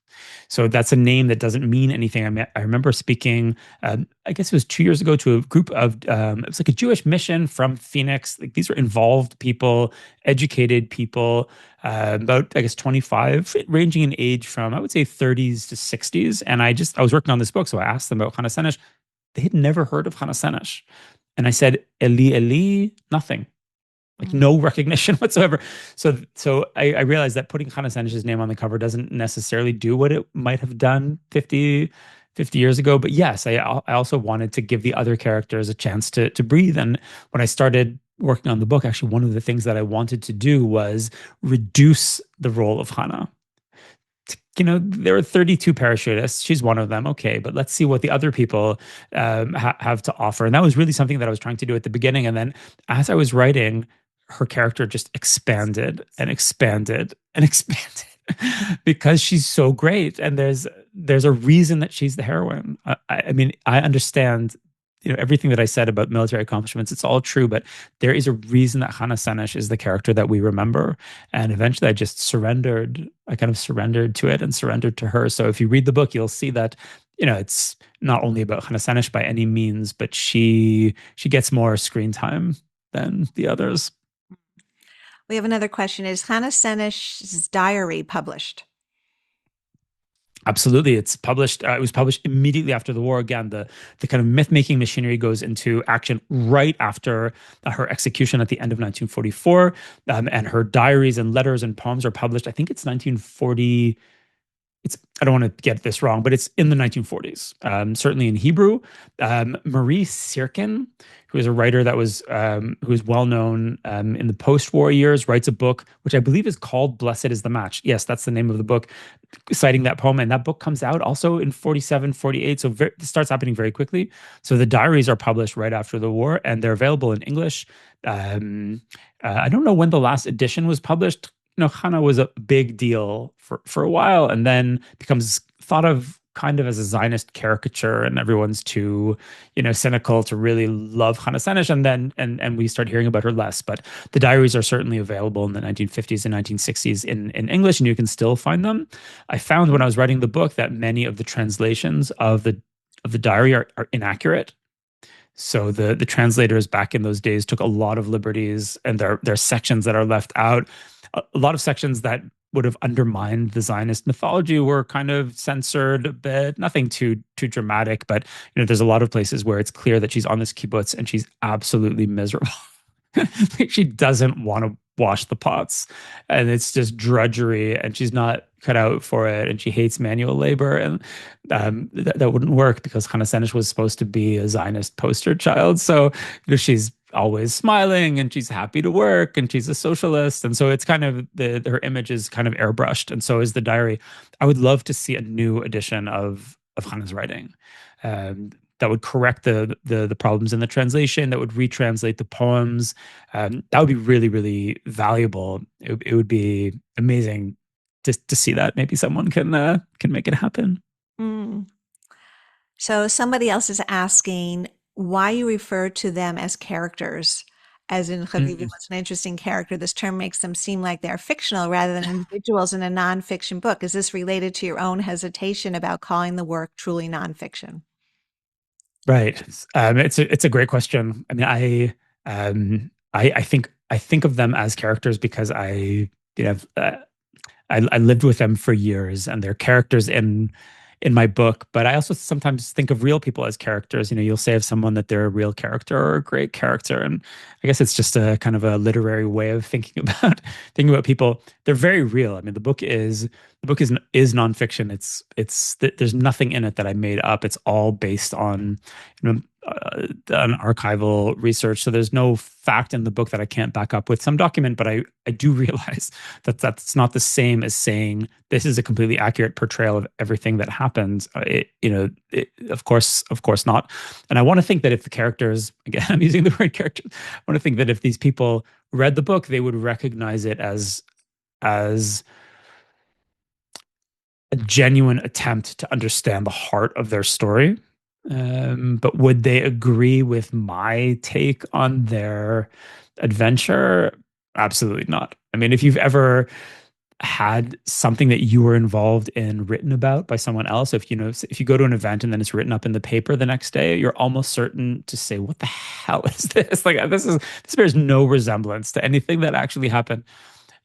S2: So that's a name that doesn't mean anything. I remember speaking, I guess it was 2 years ago, to a group of, it was like a Jewish mission from Phoenix. Like, these are involved people, educated people, about, I guess, 25, ranging in age from, I would say, 30s to 60s. And I was working on this book, so I asked them about Hannah Senesh. They had never heard of Hannah Senesh. And I said, Eli, Eli, nothing. Like, no recognition whatsoever. So I realized that putting Hannah Senesh's name on the cover doesn't necessarily do what it might have done 50 years ago. But yes, I also wanted to give the other characters a chance to breathe. And when I started working on the book, actually, one of the things that I wanted to do was reduce the role of Hannah. There are 32 parachutists. She's one of them. Okay, but let's see what the other people have to offer. And that was really something that I was trying to do at the beginning. And then as I was writing, her character just expanded and expanded and expanded because she's so great. And there's a reason that she's the heroine. I mean, I understand, everything that I said about military accomplishments, it's all true, but there is a reason that Hannah Senesh is the character that we remember. And eventually I kind of surrendered to it and surrendered to her. So if you read the book, you'll see that, it's not only about Hannah Senesh by any means, but she gets more screen time than the others.
S1: We have another question. Is Hannah Senesh's diary published?
S2: Absolutely, it's published. It was published immediately after the war. Again, the kind of myth making machinery goes into action right after her execution at the end of 1944, and her diaries and letters and poems are published. I think it's 1940. I don't want to get this wrong, but it's in the 1940s, certainly in Hebrew. Marie Sirkin, who is a writer who is well known in the post-war years, writes a book which I believe is called "Blessed is the Match." Yes, that's the name of the book, citing that poem. And that book comes out also in 47, 48. So it starts happening very quickly. So the diaries are published right after the war, and they're available in English. I don't know when the last edition was published. Hannah was a big deal for a while, and then becomes thought of kind of as a Zionist caricature, and everyone's too, cynical to really love Hannah Senesh, and we start hearing about her less. But the diaries are certainly available in the 1950s and 1960s in English, and you can still find them. I found when I was writing the book that many of the translations of the diary are inaccurate. So the translators back in those days took a lot of liberties, and there are sections that are left out. A lot of sections that would have undermined the Zionist mythology were kind of censored a bit. Nothing too dramatic, but there's a lot of places where it's clear that she's on this kibbutz and she's absolutely miserable. Like, she doesn't want to wash the pots, and it's just drudgery, and she's not cut out for it, and she hates manual labor, and that wouldn't work because Hannah Senesh was supposed to be a Zionist poster child. So she's always smiling, and she's happy to work, and she's a socialist, and so it's kind of her image is kind of airbrushed, and so is the diary. I would love to see a new edition of Hannah's writing. That would correct the problems in the translation, that would retranslate the poems. That would be really, really valuable. It would be amazing to see that. Maybe someone can make it happen.
S1: Mm. So somebody else is asking why you refer to them as characters, as in Haviva was an interesting character. This term makes them seem like they're fictional rather than individuals in a nonfiction book. Is this related to your own hesitation about calling the work truly nonfiction?
S2: Right. It's a great question. I mean, I think of them as characters because I lived with them for years, and they're characters in in my book, but I also sometimes think of real people as characters. You'll say of someone that they're a real character or a great character, and I guess it's just a kind of a literary way of thinking about thinking about people. They're very real. I mean, the book is nonfiction. There's nothing in it that I made up. It's all based on on archival research. So there's no fact in the book that I can't back up with some document, but I do realize that that's not the same as saying this is a completely accurate portrayal of everything that happens. Of course not. And I want to think that if the characters, again, I'm using the word characters, I want to think that if these people read the book, they would recognize it as a genuine attempt to understand the heart of their story. But would they agree with my take on their adventure? Absolutely not. I mean, if you've ever had something that you were involved in written about by someone else, if you go to an event and then it's written up in the paper the next day, you're almost certain to say, what the hell is this? Like this bears no resemblance to anything that actually happened.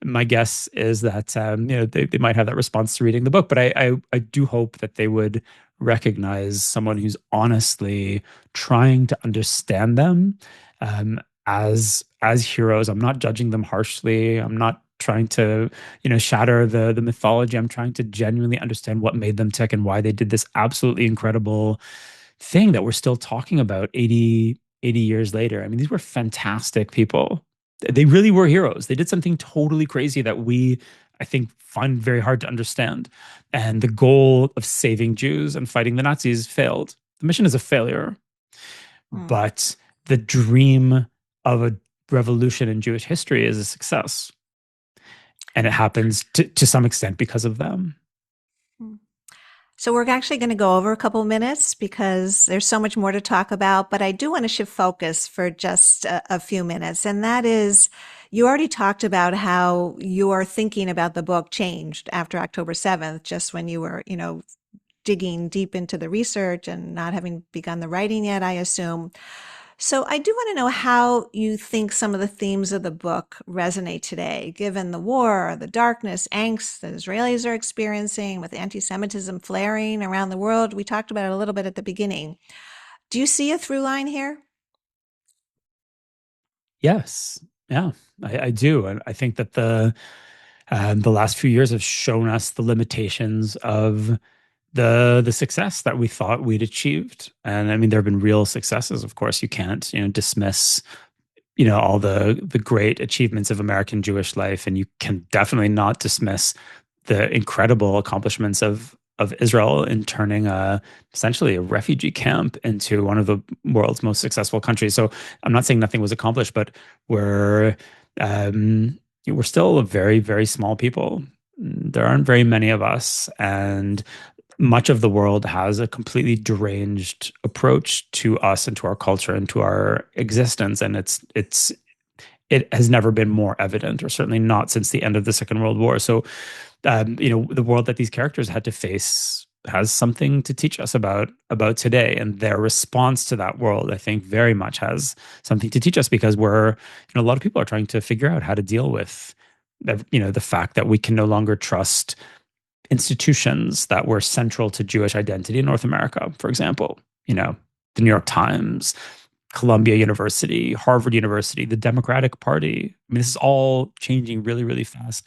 S2: My guess is that they might have that response to reading the book, but I do hope that they would recognize someone who's honestly trying to understand them as heroes. I'm not judging them harshly. I'm not trying to shatter the mythology. I'm trying to genuinely understand what made them tick and why they did this absolutely incredible thing that we're still talking about 80 years later. I mean, these were fantastic people. They really were heroes. They did something totally crazy that we, I think, find very hard to understand. And the goal of saving Jews and fighting the Nazis failed. The mission is a failure. But the dream of a revolution in Jewish history is a success. And it happens to some extent because of them.
S1: So we're actually going to go over a couple of minutes because there's so much more to talk about, but I do want to shift focus for just a few minutes. And that is, you already talked about how your thinking about the book changed after October 7th, just when you were, digging deep into the research and not having begun the writing yet, I assume. So I do want to know how you think some of the themes of the book resonate today, given the war, the darkness, angst that Israelis are experiencing with anti-Semitism flaring around the world. We talked about it a little bit at the beginning. Do you see a through line here?
S2: Yes. Yeah, I do. And I think that the last few years have shown us the limitations of the success that we thought we'd achieved. And I mean, there have been real successes. Of course, you can't dismiss all the great achievements of American Jewish life, and you can definitely not dismiss the incredible accomplishments of Israel in turning essentially a refugee camp into one of the world's most successful countries. So I'm not saying nothing was accomplished, but we're still a very, very small people. There aren't very many of us, and much of the world has a completely deranged approach to us and to our culture and to our existence. And it has never been more evident, or certainly not since the end of the Second World War. So, the world that these characters had to face has something to teach us about today, and their response to that world, I think, very much has something to teach us, because a lot of people are trying to figure out how to deal with the fact that we can no longer trust institutions that were central to Jewish identity in North America. For example, the New York Times, Columbia University, Harvard University, the Democratic Party. I mean, this is all changing really, really fast.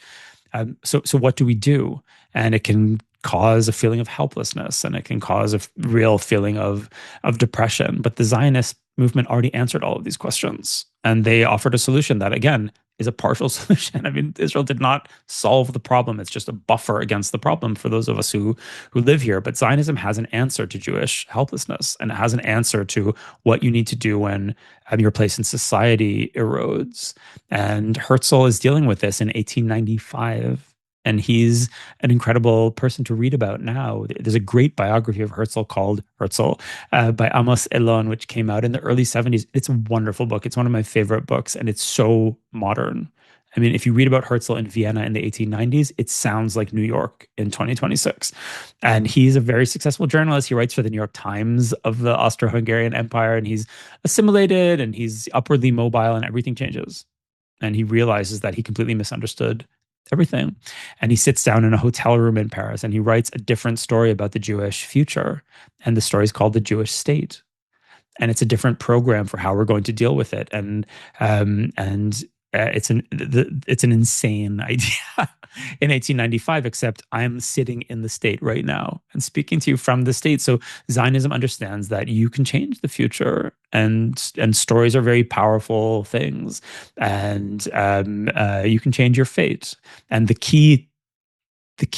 S2: So what do we do? And it can cause a feeling of helplessness, and it can cause a real feeling of depression. But the Zionist movement already answered all of these questions, and they offered a solution that, again, is a partial solution. I mean, Israel did not solve the problem. It's just a buffer against the problem for those of us who live here. But Zionism has an answer to Jewish helplessness, and it has an answer to what you need to do when your place in society erodes. And Herzl is dealing with this in 1895. And he's an incredible person to read about now. There's a great biography of Herzl called Herzl by Amos Elon, which came out in the early 70s. It's a wonderful book. It's one of my favorite books, and it's so modern. I mean, if you read about Herzl in Vienna in the 1890s, it sounds like New York in 2026. And he's a very successful journalist. He writes for the New York Times of the Austro-Hungarian Empire, and he's assimilated, and he's upwardly mobile, and everything changes. And he realizes that he completely misunderstood everything. And he sits down in a hotel room in Paris and he writes a different story about the Jewish future. And the story is called The Jewish State. And it's a different program for how we're going to deal with it. And it's an insane idea in 1895, except I'm sitting in the state right now and speaking to you from the state. So Zionism understands that you can change the future, and stories are very powerful things, and you can change your fate. And the key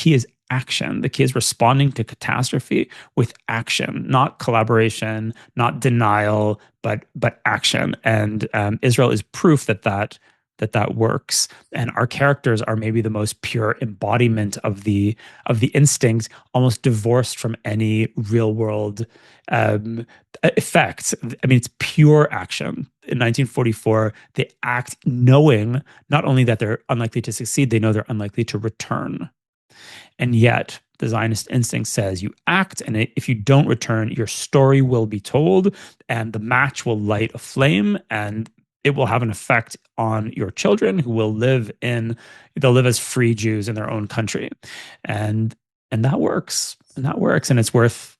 S2: is action. The key is responding to catastrophe with action, not collaboration, not denial, but action. And Israel is proof that works. And our characters are maybe the most pure embodiment of the instinct, almost divorced from any real world effects. I mean, it's pure action. In 1944, they act knowing not only that they're unlikely to succeed, they know they're unlikely to return. And yet, the Zionist instinct says you act, and if you don't return, your story will be told, and the match will light a flame, and it will have an effect on your children who will they'll live as free Jews in their own country. And that works. And that works. And it's worth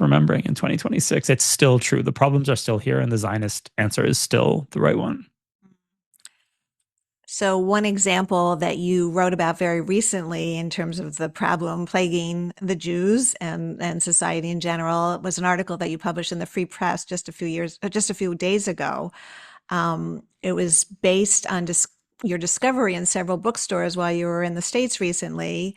S2: remembering in 2026. It's still true. The problems are still here, and the Zionist answer is still the right one.
S1: So one example that you wrote about very recently in terms of the problem plaguing the Jews and society in general was an article that you published in the Free Press just a few days ago. It was based on your discovery in several bookstores while you were in the States recently,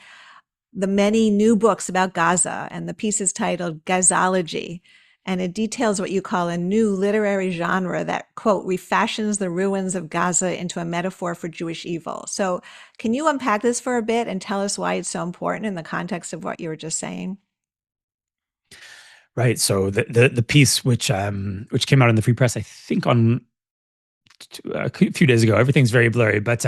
S1: the many new books about Gaza, and the piece is titled Gazology. And it details what you call a new literary genre that, quote, refashions the ruins of Gaza into a metaphor for Jewish evil. So can you unpack this for a bit and tell us why it's so important in the context of what you were just saying?
S2: Right. So the piece which came out in the Free Press, I think on a few days ago. Everything's very blurry, but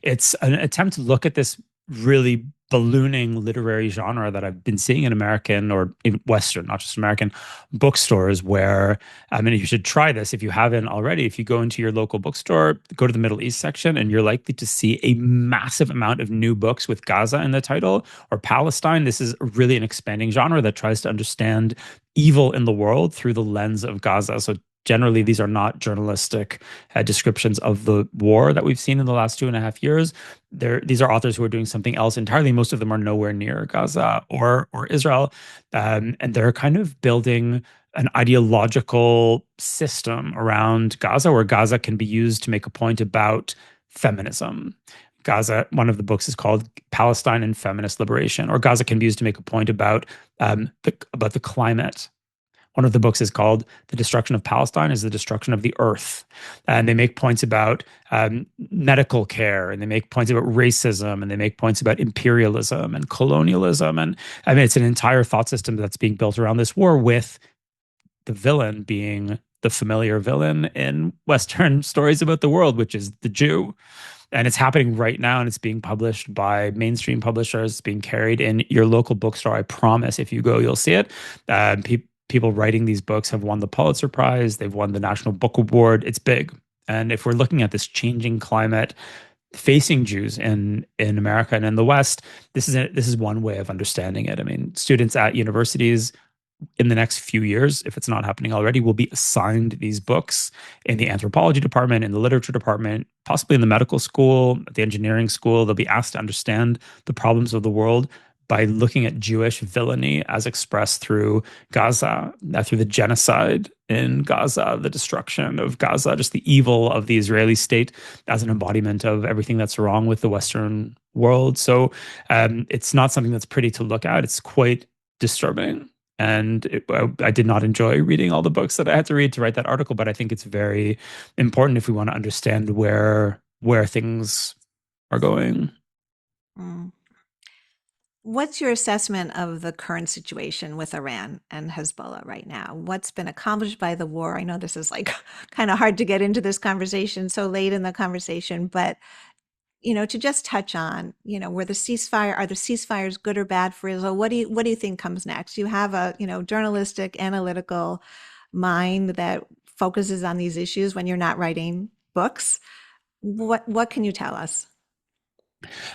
S2: it's an attempt to look at this really ballooning literary genre that I've been seeing in American or in Western, not just American bookstores. Where I mean, you should try this if you haven't already. If you go into your local bookstore, go to the Middle East section, and you're likely to see a massive amount of new books with Gaza in the title or Palestine. This is really an expanding genre that tries to understand evil in the world through the lens of Gaza. So generally, these are not journalistic descriptions of the war that we've seen in the last 2.5 years. These are authors who are doing something else entirely. Most of them are nowhere near Gaza or Israel, and they're kind of building an ideological system around Gaza, where Gaza can be used to make a point about feminism. Gaza, one of the books is called Palestine and Feminist Liberation, or Gaza can be used to make a point about the climate. One of the books is called The Destruction of Palestine is the Destruction of the Earth. And they make points about medical care, and they make points about racism, and they make points about imperialism and colonialism. And I mean, it's an entire thought system that's being built around this war, with the villain being the familiar villain in Western stories about the world, which is the Jew. And it's happening right now, and it's being published by mainstream publishers. It's being carried in your local bookstore. I promise if you go, you'll see it. People writing these books have won the Pulitzer Prize. They've won the National Book Award. It's big. And if we're looking at this changing climate facing Jews in America and in the West, this is one way of understanding it. I mean, students at universities in the next few years, if it's not happening already, will be assigned these books in the anthropology department, in the literature department, possibly in the medical school, the engineering school. They'll be asked to understand the problems of the world by looking at Jewish villainy as expressed through Gaza, through the genocide in Gaza, the destruction of Gaza, just the evil of the Israeli state as an embodiment of everything that's wrong with the Western world. So it's not something that's pretty to look at. It's quite disturbing. And I did not enjoy reading all the books that I had to read to write that article, but I think it's very important if we want to understand where things are going.
S1: Mm. What's your assessment of the current situation with Iran and Hezbollah right now? What's been accomplished by the war? I know this is like kind of hard to get into this conversation so late in the conversation, but to just touch on, where the ceasefire, are the ceasefires good or bad for Israel? What do you think comes next? You have a, journalistic, analytical mind that focuses on these issues when you're not writing books. What can you tell us?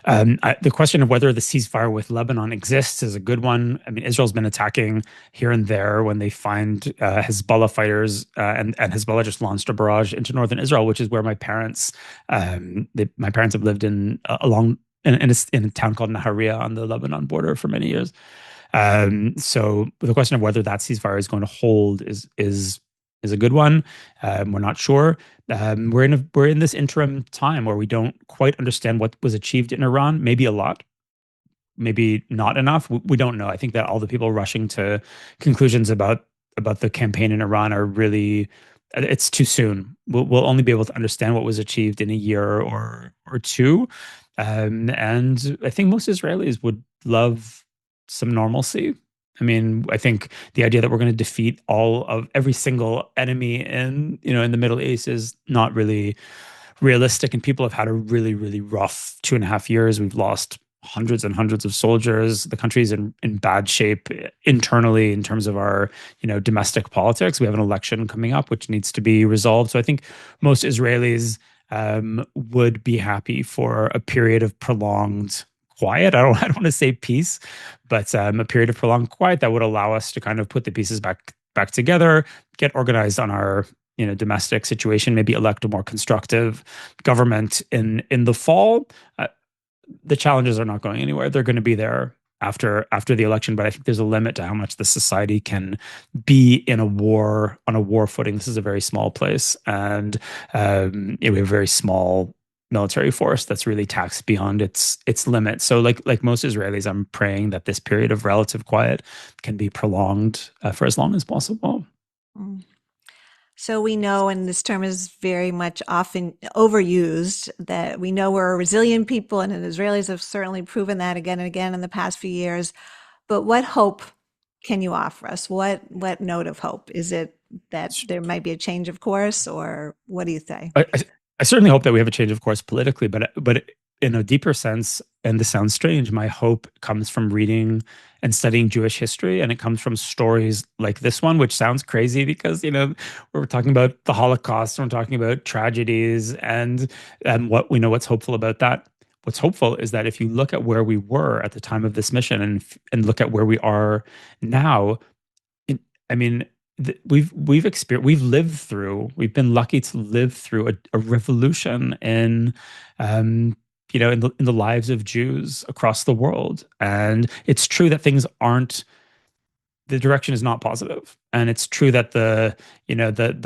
S2: The question of whether the ceasefire with Lebanon exists is a good one. I mean, Israel's been attacking here and there when they find Hezbollah fighters, and Hezbollah just launched a barrage into northern Israel, which is where my parents have lived in a town called Nahariya on the Lebanon border for many years. So the question of whether that ceasefire is going to hold is a good one. We're not sure. We're in this interim time where we don't quite understand what was achieved in Iran. Maybe a lot, maybe not enough. We don't know. I think that all the people rushing to conclusions about the campaign in Iran are really, it's too soon. We'll only be able to understand what was achieved in a year or two. And I think most Israelis would love some normalcy. I mean, I think the idea that we're going to defeat every single enemy in the Middle East is not really realistic. And people have had a really, really rough 2.5 years. We've lost hundreds and hundreds of soldiers. The country's in bad shape internally in terms of our, domestic politics. We have an election coming up, which needs to be resolved. So I think most Israelis would be happy for a period of prolonged quiet. I don't want to say peace, but a period of prolonged quiet that would allow us to kind of put the pieces back together, get organized on our domestic situation, maybe elect a more constructive government in the fall. The challenges are not going anywhere. They're going to be there after the election, but I think there's a limit to how much the society can be on a war footing. This is a very small place, and we have a very small military force that's really taxed beyond its limit. So like most Israelis, I'm praying that this period of relative quiet can be prolonged for as long as possible.
S1: Mm. So we know, and this term is very much often overused, that we know we're a resilient people, and the Israelis have certainly proven that again and again in the past few years. But what hope can you offer us? What note of hope? Is it that there might be a change of course, or what do you say?
S2: I certainly hope that we have a change of course politically, but in a deeper sense, and this sounds strange, my hope comes from reading and studying Jewish history, and it comes from stories like this one, which sounds crazy because we're talking about the Holocaust, we're talking about tragedies, and what's hopeful about that. What's hopeful is that if you look at where we were at the time of this mission and look at where we are now, we've been lucky to live through a revolution in the lives of Jews across the world. And it's true that the direction is not positive. And it's true that the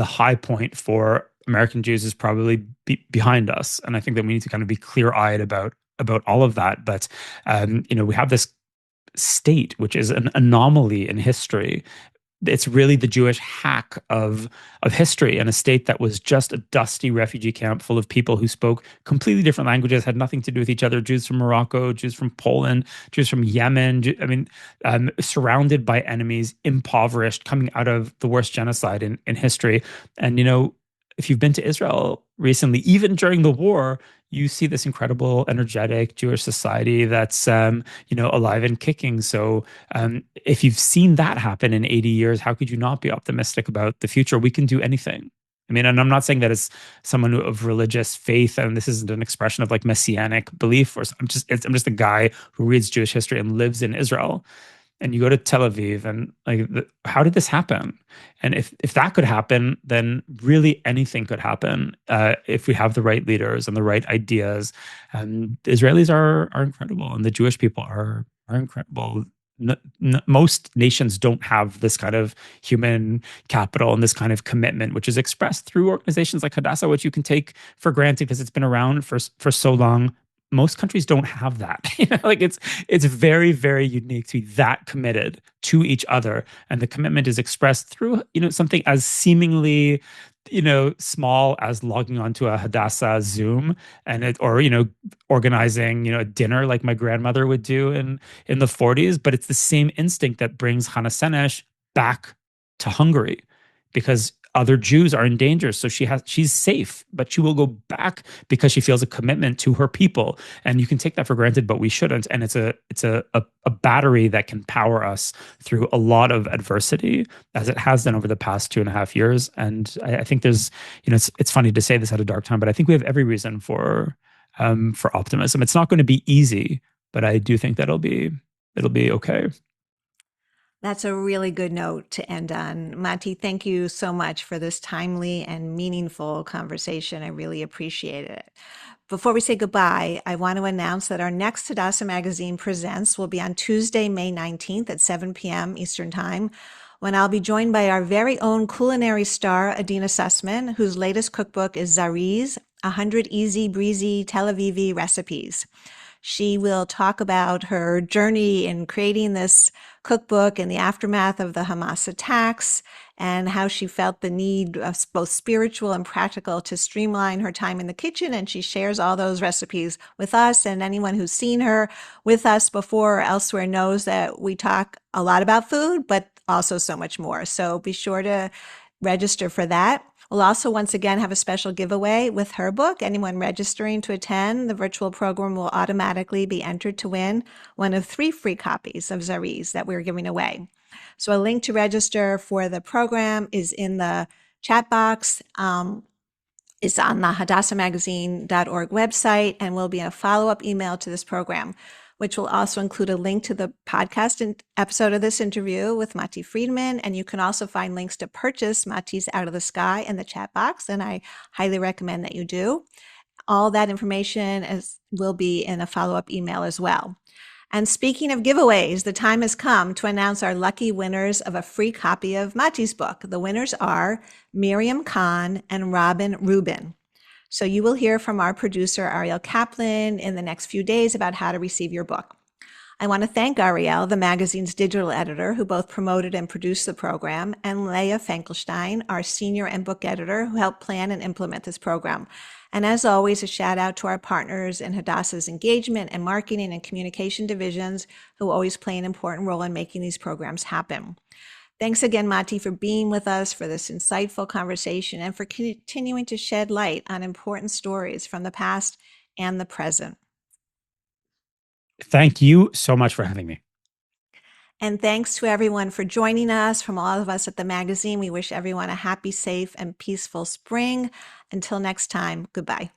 S2: high point for American Jews is probably behind us. And I think that we need to kind of be clear-eyed about all of that. But we have this state, which is an anomaly in history. It's really the Jewish hack of history, and a state that was just a dusty refugee camp full of people who spoke completely different languages, had nothing to do with each other. Jews from Morocco, Jews from Poland, Jews from Yemen. Surrounded by enemies, impoverished, coming out of the worst genocide in history. And if you've been to Israel recently, even during the war, you see this incredible, energetic Jewish society that's, alive and kicking. So if you've seen that happen in 80 years, how could you not be optimistic about the future? We can do anything. I mean, and I'm not saying that as someone of religious faith, and this isn't an expression of like messianic belief, or I'm just a guy who reads Jewish history and lives in Israel. And you go to Tel Aviv, and how did this happen? And if that could happen, then really anything could happen if we have the right leaders and the right ideas. And the Israelis are incredible, and the Jewish people are incredible. Most nations don't have this kind of human capital and this kind of commitment, which is expressed through organizations like Hadassah, which you can take for granted because it's been around for so long. Most countries don't have that. It's very, very unique to be that committed to each other. And the commitment is expressed through, something as seemingly, small as logging onto a Hadassah Zoom or organizing, a dinner like my grandmother would do in the 40s. But it's the same instinct that brings Hannah Senesh back to Hungary, because other Jews are in danger. So she's safe, but she will go back because she feels a commitment to her people. And you can take that for granted, but we shouldn't. And it's a battery that can power us through a lot of adversity, as it has done over the past 2.5 years. And I think there's, it's funny to say this at a dark time, but I think we have every reason for for optimism. It's not going to be easy, but I do think that it'll be okay.
S1: That's a really good note to end on. Matti, thank you so much for this timely and meaningful conversation. I really appreciate it. Before we say goodbye, I want to announce that our next Hadassah Magazine Presents will be on Tuesday, May 19th at 7 p.m. Eastern Time, when I'll be joined by our very own culinary star, Adina Sussman, whose latest cookbook is Diaries 100 Easy Breezy Tel Avivi Recipes. She will talk about her journey in creating this cookbook in the aftermath of the Hamas attacks and how she felt the need, both spiritual and practical, to streamline her time in the kitchen. And she shares all those recipes with us. And anyone who's seen her with us before or elsewhere knows that we talk a lot about food, but also so much more. So be sure to register for that. We'll also once again have a special giveaway with her book. Anyone registering to attend the virtual program will automatically be entered to win one of 3 free copies of Zaris that we're giving away. So a link to register for the program is in the chat box. It's on the hadassahmagazine.org website and will be a follow-up email to this program, which will also include a link to the podcast episode of this interview with Matti Friedman. And you can also find links to purchase Matti's Out of the Sky in the chat box, and I highly recommend that you do. All that information will be in a follow-up email as well. And speaking of giveaways, the time has come to announce our lucky winners of a free copy of Matti's book. The winners are Miriam Khan and Robin Rubin. So you will hear from our producer, Ariel Kaplan, in the next few days about how to receive your book. I want to thank Ariel, the magazine's digital editor, who both promoted and produced the program, and Leah Finkelstein, our senior and book editor, who helped plan and implement this program. And as always, a shout out to our partners in Hadassah's engagement and marketing and communication divisions, who always play an important role in making these programs happen. Thanks again, Matti, for being with us for this insightful conversation and for continuing to shed light on important stories from the past and the present.
S2: Thank you so much for having me.
S1: And thanks to everyone for joining us. From all of us at the magazine, we wish everyone a happy, safe, and peaceful spring. Until next time, goodbye.